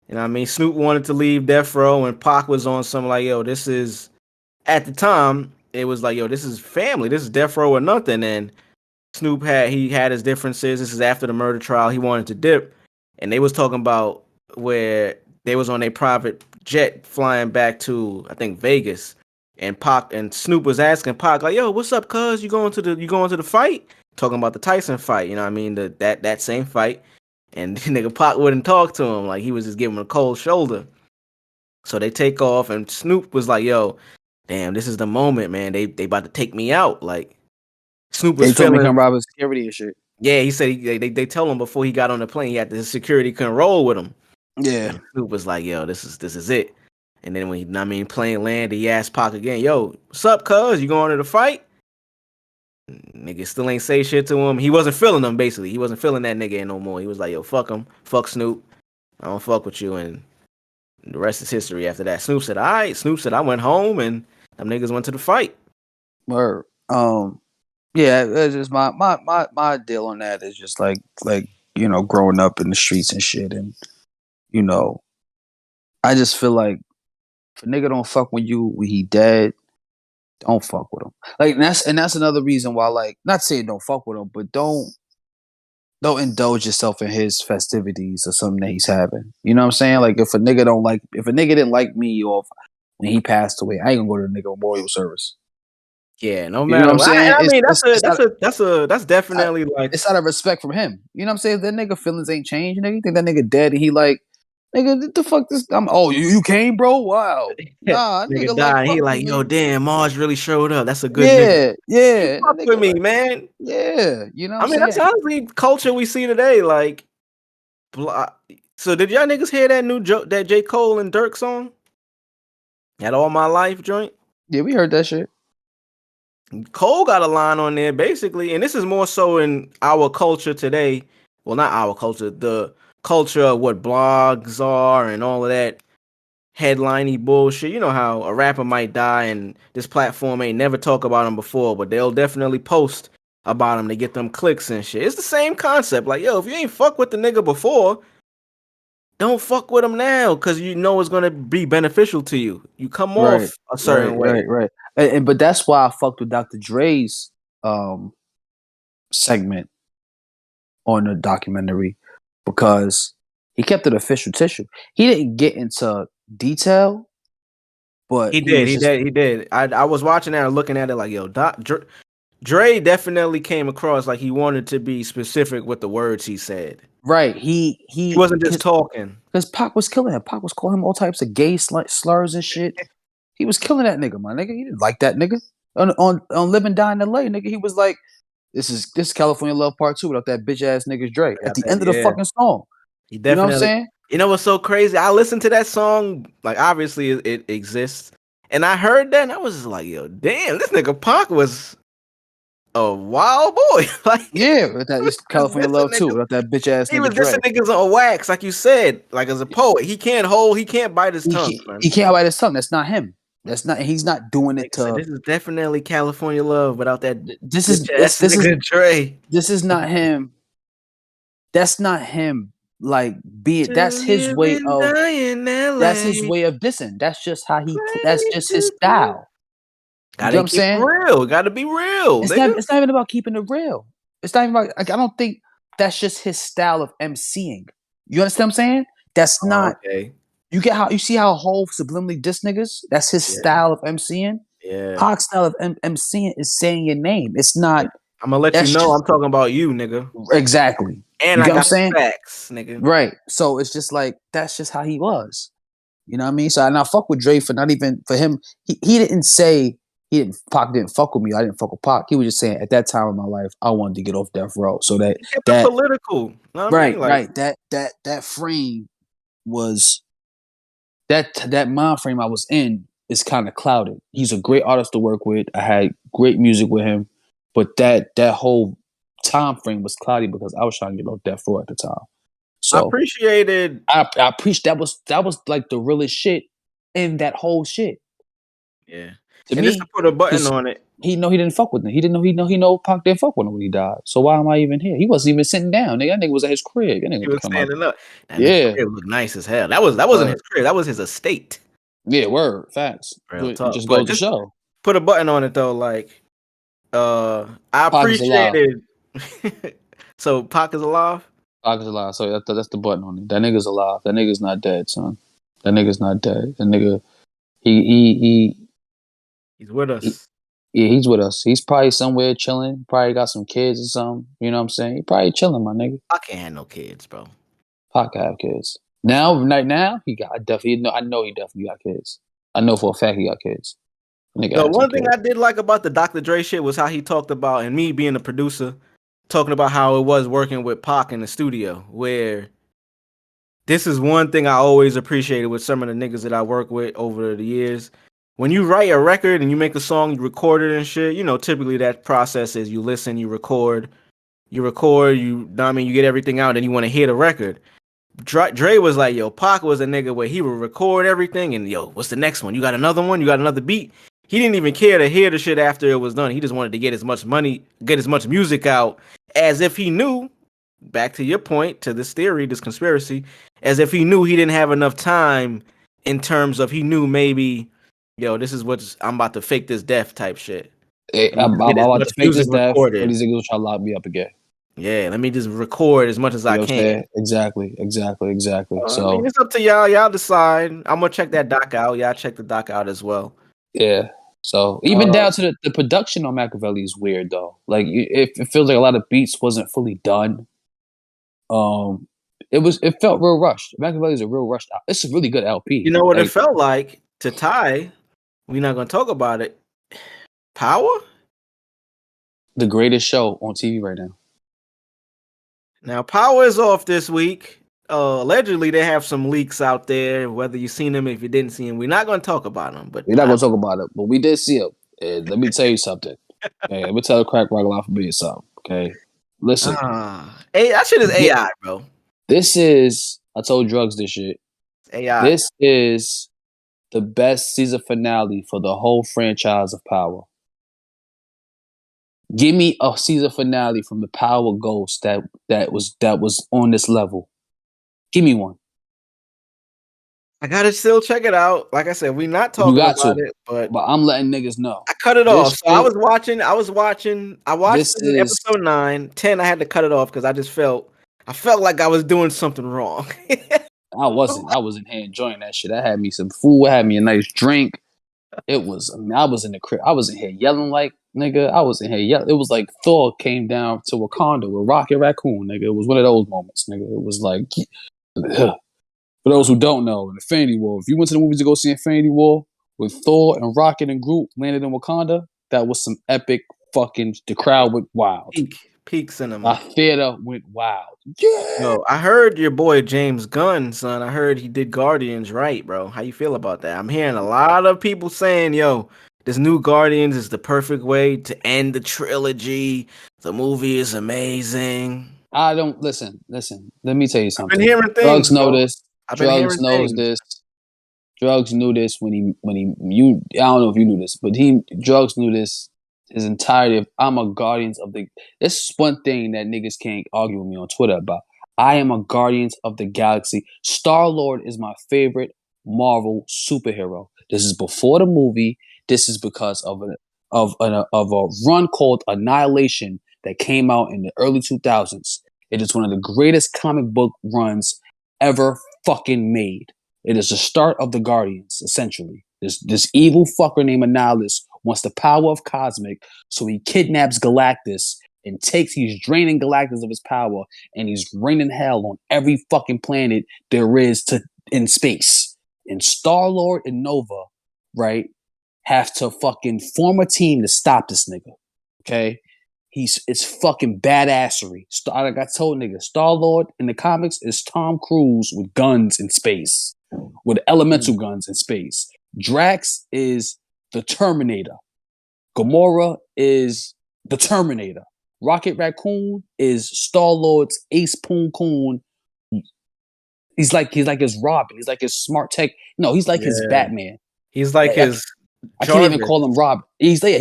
G: you know what I mean, Snoop wanted to leave Death Row and Pac was on some like, yo, this is, at the time, it was like, yo, this is family. This is Death Row or nothing. And Snoop had his differences. This is after the murder trial. He wanted to dip. And they was talking about where they was on a private jet flying back to, I think, Vegas. And Pac and Snoop was asking Pac, like, yo, what's up, cuz? You going to the fight? Talking about the Tyson fight, you know what I mean? That same fight. And nigga Pac wouldn't talk to him. Like, he was just giving him a cold shoulder. So they take off and Snoop was like, yo, damn, this is the moment, man. They about to take me out. Like, Snoop was
B: They told me
G: feeling,
B: come rob his security and shit.
G: yeah, he said they told him before he got on the plane, he had the security couldn't roll with him.
B: Yeah.
G: And Snoop was like, yo, this is it. And then when plane landed, he asked Pac again, yo, what's up, cuz? You going to the fight? Nigga still ain't say shit to him. He wasn't feeling him, basically. He wasn't feeling that nigga no more. He was like, yo, fuck him. Fuck Snoop. I don't fuck with you. And the rest is history after that. Snoop said, all right. Snoop said, I went home and them niggas went to the fight.
B: Word. Yeah, it's just my deal on that is just like you know, growing up in the streets and shit, and you know, I just feel like if a nigga don't fuck with you when he dead, don't fuck with him. Like that's another reason why, like, not saying don't fuck with him, but don't indulge yourself in his festivities or something that he's having. You know what I'm saying? Like if a nigga didn't like me or when he passed away, I ain't gonna go to the nigga memorial service.
G: Yeah, no
B: You
G: matter
B: know what I'm saying?
G: I mean,
B: It's
G: that's definitely like,
B: it's out of respect from him. You know what I'm saying? If that nigga feelings ain't changed, nigga. You think that nigga dead and he like, nigga, what the fuck this? You came, bro? Wow. Nah,
G: nigga
B: nigga like
G: died. He
B: fuck
G: like,
B: with
G: yo,
B: me.
G: damn, Marz really showed up. That's a good nigga.
B: Yeah.
G: Fuck
B: That
G: with
B: nigga
G: me,
B: like,
G: man.
B: yeah. You know what
G: I
B: I'm
G: mean, that's
B: saying?
G: honestly culture we see today. Like, so did y'all niggas hear that new that J. Cole and Dirk song? That All My Life joint?
B: Yeah, we heard that shit.
G: Cole got a line on there basically, and this is more so in our culture today. Well, not our culture, the culture of what blogs are and all of that headliney bullshit. You know how a rapper might die and this platform ain't never talk about him before, but they'll definitely post about him to get them clicks and shit. It's the same concept. Like, yo, if you ain't fuck with the nigga before, don't fuck with him now, because you know it's gonna be beneficial to you. You come off a certain way.
B: Right. And but that's why I fucked with Dr. Dre's segment on the documentary, because he kept it official tissue. He didn't get into detail, but
G: He did. I was watching that and looking at it like, yo, Dre definitely came across like he wanted to be specific with the words he said.
B: Right.
G: He wasn't just talking.
B: Because Pac was killing him. Pac was calling him all types of gay slurs and shit. He was killing that nigga, my nigga. He didn't like that nigga. On Live and Die in LA, nigga, he was like, this is California Love Part 2 without that bitch ass nigga's Dre. At the end of the fucking song.
G: He
B: You know what I'm saying?
G: You know what's so crazy? I listened to that song, like obviously it exists. And I heard that and I was just like, yo, damn, this nigga Pac was a wild boy. Like,
B: yeah, with that California Love too, without that bitch ass nigga.
G: He was
B: Dre.
G: dissing niggas on wax, like you said. Like as a poet, he can't bite his tongue.
B: He can't bite his tongue. That's not him. He's not doing it to.
G: This is definitely California Love without that.
B: This is
G: Dre.
B: This is not him. That's not him. Like that's his way of. That's his way of dissing. That's just how he. That's just his style.
G: You know what I'm saying? Real. Gotta be real.
B: It's not even about keeping it real. It's not even about. Like, I don't think that's just his style of emceeing. You understand what I'm saying? That's not. Okay. You get how you see how Hov subliminally diss niggas? That's his style of emceeing.
G: Yeah.
B: Pac's style of emceeing is saying your name. It's not.
G: I'm gonna let you know I'm talking about you, nigga.
B: Exactly.
G: And
B: you
G: I
B: get
G: got
B: what I'm saying?
G: Facts, nigga.
B: Right. So it's just like that's just how he was. You know what I mean? So and I fuck with Dre for not even for him. He didn't say Pac didn't fuck with me. I didn't fuck with Pac. He was just saying at that time in my life I wanted to get off death row. So that
G: political. You know what I mean?
B: Right. That frame was that mind frame I was in is kind of clouded. He's a great artist to work with. I had great music with him, but that whole time frame was cloudy because I was trying to get off death row at the time. So
G: I appreciated.
B: I appreciate that was like the realest shit in that whole shit.
G: Yeah.
B: To
G: And
B: me,
G: just to put a button
B: 'cause
G: on it.
B: he didn't fuck with him. He know Pac didn't fuck with him when he died. So why am I even here? He wasn't even sitting down. Nigga, that nigga was at his crib. That nigga
G: He
B: to
G: was
B: come out.
G: standing up. That nigga
B: Yeah,
G: crib looked nice as hell. That wasn't his crib. That was his estate.
B: yeah, word, facts.
G: Real
B: But it
G: talk.
B: just
G: But
B: goes to
G: just
B: show.
G: put a button on it though, like I
B: Pac is alive.
G: appreciated. So Pac is alive?
B: Pac is alive. So that's the button on it. That nigga's alive. That nigga's not dead, son. That nigga's not dead. That nigga, he
G: He's with us.
B: yeah, he's with us. He's probably somewhere chilling. Probably got some kids or something. You know what I'm saying? He probably chilling, my nigga.
G: I can't have no kids, bro.
B: Pac have kids. Now, right now, I know he definitely got kids. I know for a fact he got kids. Nigga
G: The
B: has some
G: one thing
B: kids.
G: I did like about the Dr. Dre shit was how he talked about, and me being a producer, talking about how it was working with Pac in the studio, where this is one thing I always appreciated with some of the niggas that I work with over the years. When you write a record and you make a song, you record it and shit, typically that process is you listen, you record, you get everything out and you want to hear the record. Dre was like, yo, Pac was a nigga where he would record everything and, yo, what's the next one? You got another one? You got another beat? He didn't even care to hear the shit after it was done. He just wanted to get as much music out as if he knew, back to your point, to this theory, this conspiracy, as if he knew he didn't have enough time in terms of he knew maybe, yo, this is I'm about to fake this death type shit.
B: I'm about to fake this death,
G: recorded.
B: but these niggas will try to lock me up again.
G: Yeah, let me just record as much as I can.
B: Exactly. So
G: I mean, it's up to y'all. Y'all decide. I'm gonna check that doc out. Y'all check the doc out as well.
B: yeah. So even down to the production on Machiavelli is weird though. Like it feels like a lot of beats wasn't fully done. It felt real rushed. Machiavelli is a real rushed. It's a really good LP.
G: You know what it felt like to Ty? We're not gonna talk about it. Power,
B: the greatest show on TV right now.
G: Now, Power is off this week. Allegedly, they have some leaks out there. Whether you've seen them, if you didn't see them, we're not going to talk about them. But
B: we're not going to talk about it. But we did see it. And let me tell you something. Okay, let me tell the crack rock alphabet something. Okay, listen.
G: That shit is AI, bro.
B: This is. I told Drugs this shit.
G: AI.
B: This is the best season finale for the whole franchise of Power. Give me a season finale from the Power Ghost that was on this level. Give me one.
G: I gotta still check it out. Like I said, we're not talking about it, but
B: I'm letting niggas know.
G: I cut it off. So I was watching. I watched episode 9. 10, I had to cut it off because I felt like I was doing something wrong.
B: I wasn't here enjoying that shit. I had me some food. I had me a nice drink. I was in the crib. I was in here yelling like nigga. I was in here yelling. It was like Thor came down to Wakanda with Rocket Raccoon, nigga. It was one of those moments, nigga. It was like, for those who don't know, Infinity War. If you went to the movies to go see Infinity War with Thor and Rocket and Groot landed in Wakanda, that was some epic fucking. The crowd went wild.
G: Peak cinema.
B: My theater went wild. Yeah.
G: Yo, I heard your boy James Gunn, son. I heard he did Guardians right, bro. How you feel about that? I'm hearing a lot of people saying, yo, this new Guardians is the perfect way to end the trilogy. The movie is amazing.
B: I don't listen. Let me tell you something.
G: I've been hearing things.
B: Drugs know this.
G: Drugs
B: knows this. Drugs knew this when he I don't know if you knew this, but Drugs knew this his entirety of I'm a Guardians of the. This is one thing that niggas can't argue with me on Twitter about. I am a Guardians of the Galaxy. Star-Lord is my favorite Marvel superhero. This is before the movie. This is because of a run called Annihilation that came out in the early 2000s. It is one of the greatest comic book runs ever fucking made. It is the start of the Guardians, essentially. This evil fucker named Annihilus wants the power of Cosmic, so he kidnaps Galactus and he's draining Galactus of his power, and he's raining hell on every fucking planet there is in space. And Star-Lord and Nova, right, have to fucking form a team to stop this nigga. Okay? It's fucking badassery. Like I told niggas, Star-Lord in the comics is Tom Cruise with guns in space. With elemental guns in space. Drax is the Terminator. Gamora is the Terminator. Rocket Raccoon is Star-Lord's Ace Poon Coon He's like his Robin. He's like his smart tech. No, he's like his Batman.
G: He's like his.
B: I can't even call him Robin. Basically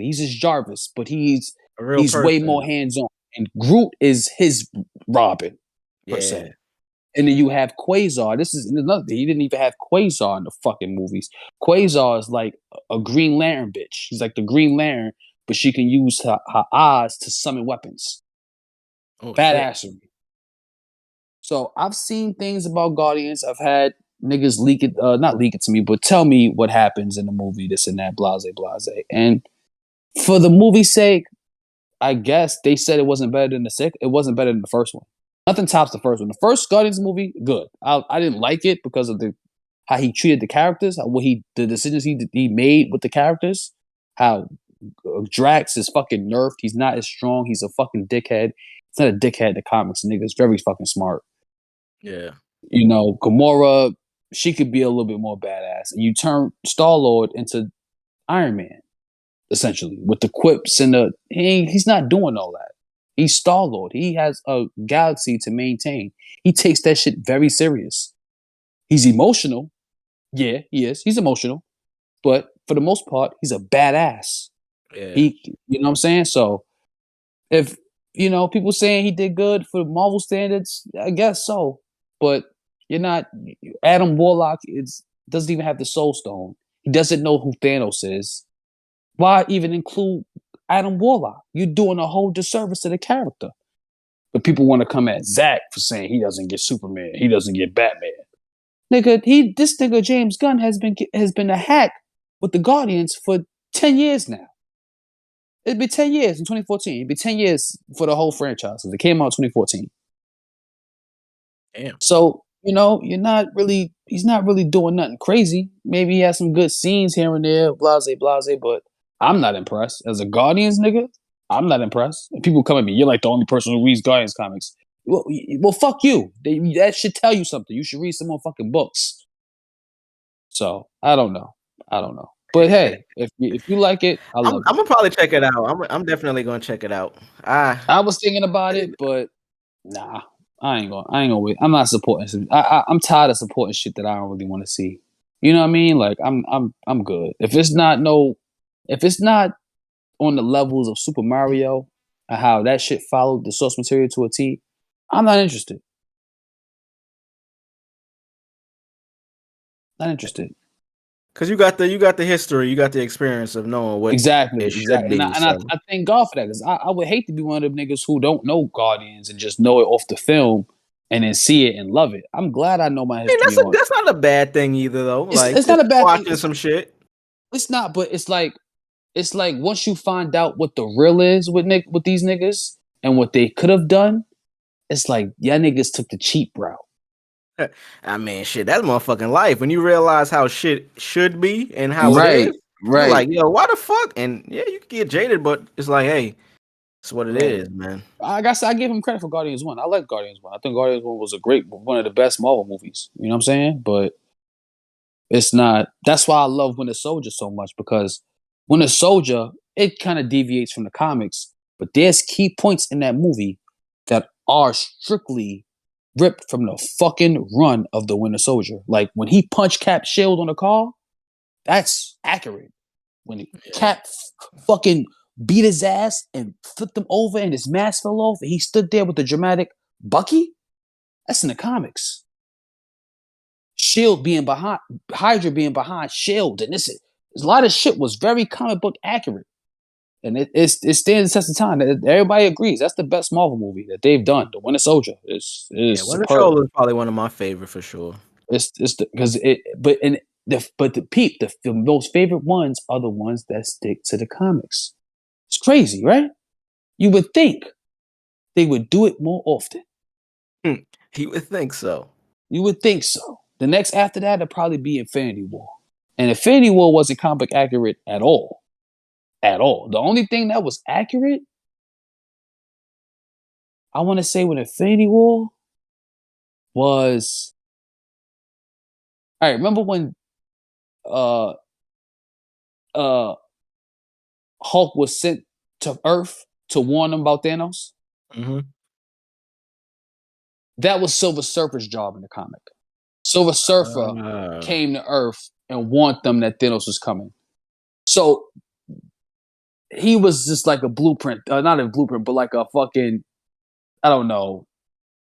B: he's his Jarvis, but he's
G: a real person.
B: way more hands on. And Groot is his Robin per se. And then you have Quasar. This is another thing. He didn't even have Quasar in the fucking movies. Quasar is like a Green Lantern bitch. She's like the Green Lantern, but she can use her eyes to summon weapons.
G: Oh,
B: badassery. So I've seen things about Guardians. I've had niggas leak it, not leak it to me, but tell me what happens in the movie, this and that, blase, blase. And for the movie's sake, I guess they said it wasn't better than it wasn't better than the first one. Nothing tops the first one. The first Guardians movie, good. I didn't like it because of how he treated the characters, the decisions he made with the characters, how Drax is fucking nerfed. He's not as strong. He's a fucking dickhead. He's not a dickhead in the comics, nigga. He's very fucking smart.
G: Yeah.
B: You know, Gamora, she could be a little bit more badass. And you turn Star-Lord into Iron Man, essentially, with the quips and he's not doing all that. He's Star-Lord. He has a galaxy to maintain. He takes that shit very serious. He's emotional. Yeah, he is. He's emotional. But for the most part, he's a badass.
G: Yeah.
B: You know what I'm saying? So if, people saying he did good for Marvel standards, I guess so. But you're not, Adam Warlock doesn't even have the Soul Stone. He doesn't know who Thanos is. Why even include Adam Warlock? You're doing a whole disservice to the character. But people want to come at Zach for saying he doesn't get Superman, he doesn't get Batman. Nigga, this nigga James Gunn has been a hack with the Guardians for 10 years now. It'd be 10 years in 2014. It'd be 10 years for the whole franchise. It came out in 2014.
G: Damn.
B: So, he's not really doing nothing crazy. Maybe he has some good scenes here and there, blase, blase, but I'm not impressed. As a Guardians nigga, I'm not impressed. And people come at me, you're like the only person who reads Guardians comics. Well, fuck you. That should tell you something. You should read some more fucking books. So, I don't know. But hey, if you like it,
G: I'm gonna probably check it out. I'm definitely gonna check it out.
B: I was thinking about it, but nah, I ain't gonna wait. I'm not supporting. I'm tired of supporting shit that I don't really want to see. You know what I mean? Like I'm good. If it's not on the levels of Super Mario and how that shit followed the source material to a T, I'm not interested. Not interested.
G: Because you got the history, you got the experience of knowing what
B: exactly.
G: Be,
B: and I thank God for that, because I would hate to be one of them niggas who don't know Guardians and just know it off the film and then see it and love it. I'm glad I know my history.
G: That's not a bad thing either, though.
B: It's not a bad
G: watching
B: thing.
G: Some shit.
B: It's not, but it's like once you find out what the real is with these niggas and what they could have done, it's like y'all niggas took the cheap route.
G: I mean, shit, that's motherfucking life. When you realize how shit should be and how it is,
B: right?
G: You're like, yo, why the fuck? And yeah, you can get jaded, but it's like, hey, it's what it is, man.
B: I guess I give him credit for Guardians 1. I like Guardians 1. I think Guardians 1 was one of the best Marvel movies. You know what I'm saying? But it's not. That's why I love Winter Soldier so much, because Winter Soldier, it kind of deviates from the comics, but there's key points in that movie that are strictly ripped from the fucking run of the Winter Soldier. Like when he punched Cap's shield on the car, that's accurate. When Cap fucking beat his ass and flipped him over and his mask fell off and he stood there with the dramatic Bucky, that's in the comics. Shield being behind, Hydra being behind Shield, and a lot of shit was very comic book accurate. And it stands the test of time. Everybody agrees that's the best Marvel movie that they've done. The Winter Soldier is
G: Winter Soldier is probably one of my favorite for sure.
B: But the most favorite ones are the ones that stick to the comics. It's crazy, right? You would think they would do it more often.
G: You would think so.
B: You would think so. The next after that would probably be Infinity War, and Infinity War wasn't comic accurate at all. At all. The only thing that was accurate, I want to say, with Infinity War was, all right, remember when Hulk was sent to Earth to warn them about Thanos?
G: Mm-hmm.
B: That was Silver Surfer's job in the comic. Silver Surfer came to Earth and warned them that Thanos was coming. So he was just like a blueprint, not a blueprint, but like a fucking, I don't know,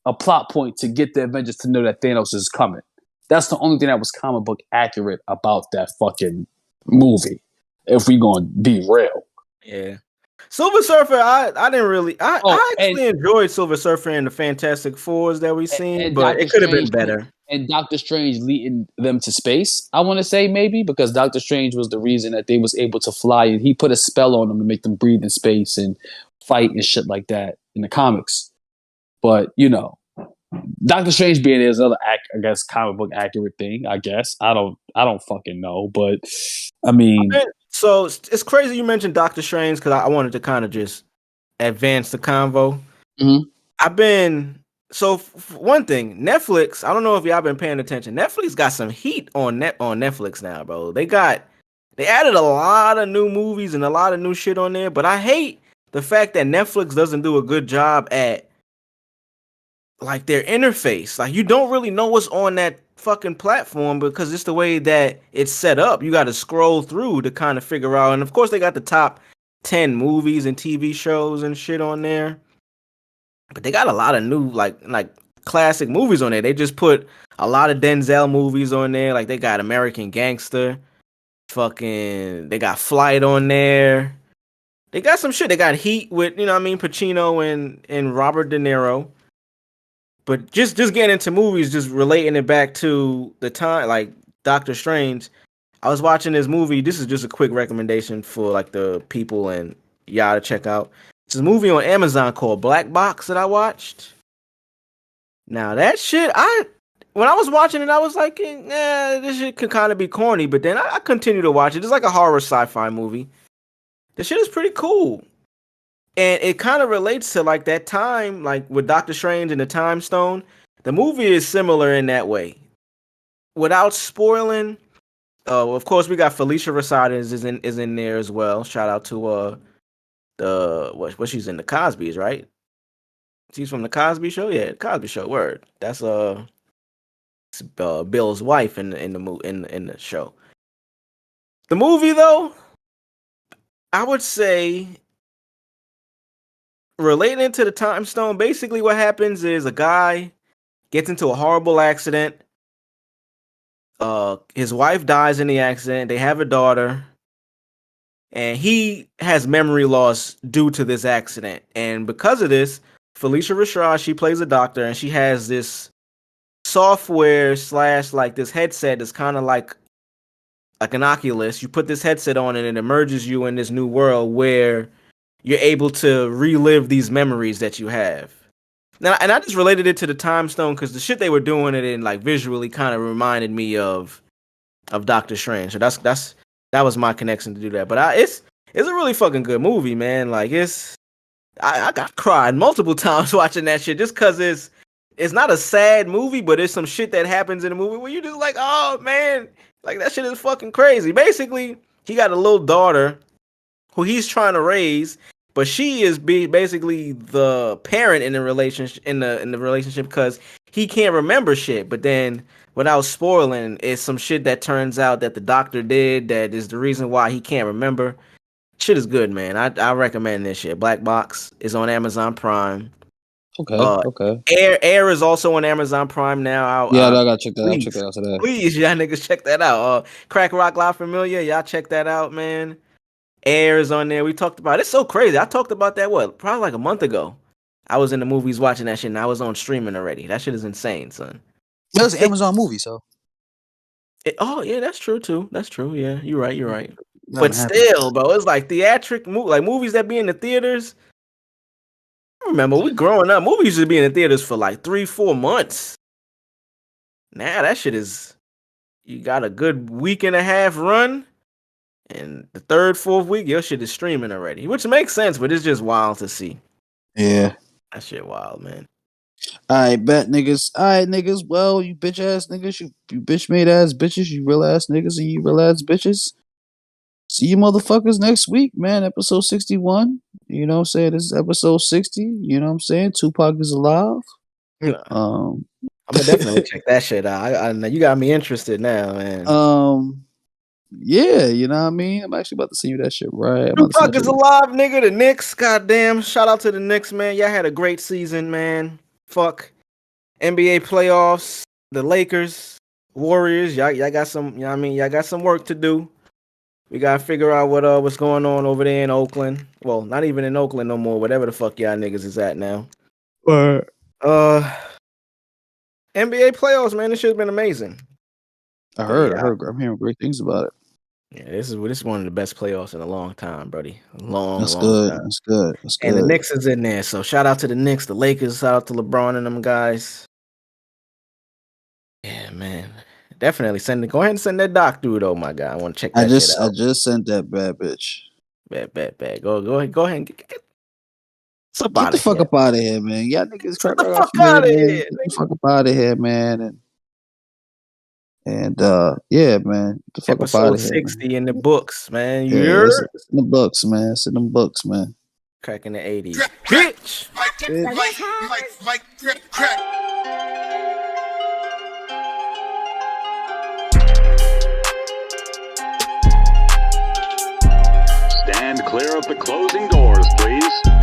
B: a plot point to get the Avengers to know that Thanos is coming. That's the only thing that was comic book accurate about that fucking movie. If we gonna be real.
G: Yeah. Silver Surfer, I didn't really I actually enjoyed Silver Surfer and the Fantastic Fours that we seen, but
B: Doctor
G: it could have been
B: Strange,
G: better.
B: And Doctor Strange leading them to space, I want to say maybe, because Doctor Strange was the reason that they was able to fly, and he put a spell on them to make them breathe in space and fight and shit like that in the comics. But, you know, Doctor Strange being there is another, I guess, comic book accurate thing, I guess. I don't fucking know, but I mean...
G: So it's crazy you mentioned Doctor Strange because I wanted to kind of just advance the convo.
B: Mm-hmm.
G: One thing, Netflix, I don't know if y'all been paying attention. Netflix got some heat on Netflix now, bro. They added a lot of new movies and a lot of new shit on there, but I hate the fact that Netflix doesn't do a good job at like their interface. Like you don't really know what's on that fucking platform because it's the way that it's set up. You got to scroll through to kind of figure out. And of course, they got the top 10 movies and TV shows and shit on there. But they got a lot of new like classic movies on there. They just put a lot of Denzel movies on there. Like they got American Gangster. They got Flight on there. They got some shit. They got Heat with, Pacino and Robert De Niro. But just getting into movies, just relating it back to the time, like Doctor Strange. I was watching this movie. This is just a quick recommendation for like the people and y'all to check out. It's a movie on Amazon called Black Box that I watched. Now that shit, when I was watching it, I was like, this shit could kind of be corny. But then I continued to watch it. It's like a horror sci-fi movie. The shit is pretty cool. And it kind of relates to like that time, like with Doctor Strange and the Time Stone. The movie is similar in that way. Without spoiling, of course we got Felicia Rashad is in there as well. Shout out to what she's in the Cosby's, right? She's from the Cosby Show, yeah, the Cosby Show. Word. That's Bill's wife in the show. The movie though, I would say. Relating to the Time Stone, basically what happens is a guy gets into a horrible accident. His wife dies in the accident. They have a daughter. And he has memory loss due to this accident. And because of this, Felicia Rashad, she plays a doctor, and she has this software / like this headset that's kind of like an Oculus. You put this headset on and it immerses you in this new world where you're able to relive these memories that you have. Now, and I just related it to the Time Stone because the shit they were doing it in, like visually, kind of reminded me of Doctor Strange. So that was my connection to do that. But it's a really fucking good movie, man. Like I got cried multiple times watching that shit just because it's not a sad movie, but it's some shit that happens in the movie where you just like, oh man, like that shit is fucking crazy. Basically, he got a little daughter who he's trying to raise, but she is basically the parent in the relationship in the relationship because he can't remember shit. But then, without spoiling, it's some shit that turns out that the doctor did that is the reason why he can't remember. Shit is good, man. I recommend this shit. Black Box is on Amazon Prime.
B: Okay.
G: Air is also on Amazon Prime now.
B: I gotta check that out. Check that out today.
G: Please, y'all niggas check that out. Crack Rock La Familia, y'all check that out, man. Air is on there. We talked about it. It's so crazy. I talked about that probably like a month ago. I was in the movies watching that shit, and I was on streaming already. That shit is insane, son.
B: That's an Amazon movie, so.
G: Yeah, that's true too. That's true. Yeah, you're right. But still, bro, it's like like movies that be in the theaters. I remember we growing up, movies used to be in the theaters for like 3-4 months. Now that shit is, you got a good week and a half run. And the 3rd, 4th week, your shit is streaming already, which makes sense, but it's just wild to see.
B: Yeah.
G: That shit wild, man.
B: All right, bet niggas. All right, niggas. Well, you bitch ass niggas, you bitch made ass bitches, you real ass niggas, and you real ass bitches. See you motherfuckers next week, man. Episode 61. You know what I'm saying? This is episode 60. You know what I'm saying? Tupac is alive.
G: I'm gonna definitely check that shit out. You got me interested now, man.
B: Yeah, you know what I mean? I'm actually about to send you that shit, right?
G: Tupac is alive, nigga. The Knicks, goddamn. Shout out to the Knicks, man. Y'all had a great season, man. Fuck. NBA playoffs, the Lakers, Warriors. Y'all got some, you know what I mean? Y'all got some work to do. We gotta figure out what's going on over there in Oakland. Well, not even in Oakland no more. Whatever the fuck y'all niggas is at now. NBA playoffs, man. This shit's been amazing.
B: I'm hearing great things about it.
G: Yeah, this is one of the best playoffs in a long time, buddy. Long
B: That's
G: time.
B: That's good.
G: And the Knicks is in there, so shout out to the Knicks, the Lakers, shout out to LeBron and them guys. Yeah, man. Definitely go ahead and send that doc through though, my guy. I want to check that shit out.
B: I just sent that bad bitch.
G: Bad. Go ahead and get
B: the fuck up out of here, man. Y'all niggas
G: get the fuck out of here.
B: Get the fuck up out of here, man. And yeah, man. Get the fuck up out of here.
G: 60 in the books, man.
B: It's in the books, man. It's in them books, man.
G: Cracking the 80s. Bitch!
E: Crack.
C: Stand clear of the closing doors, please.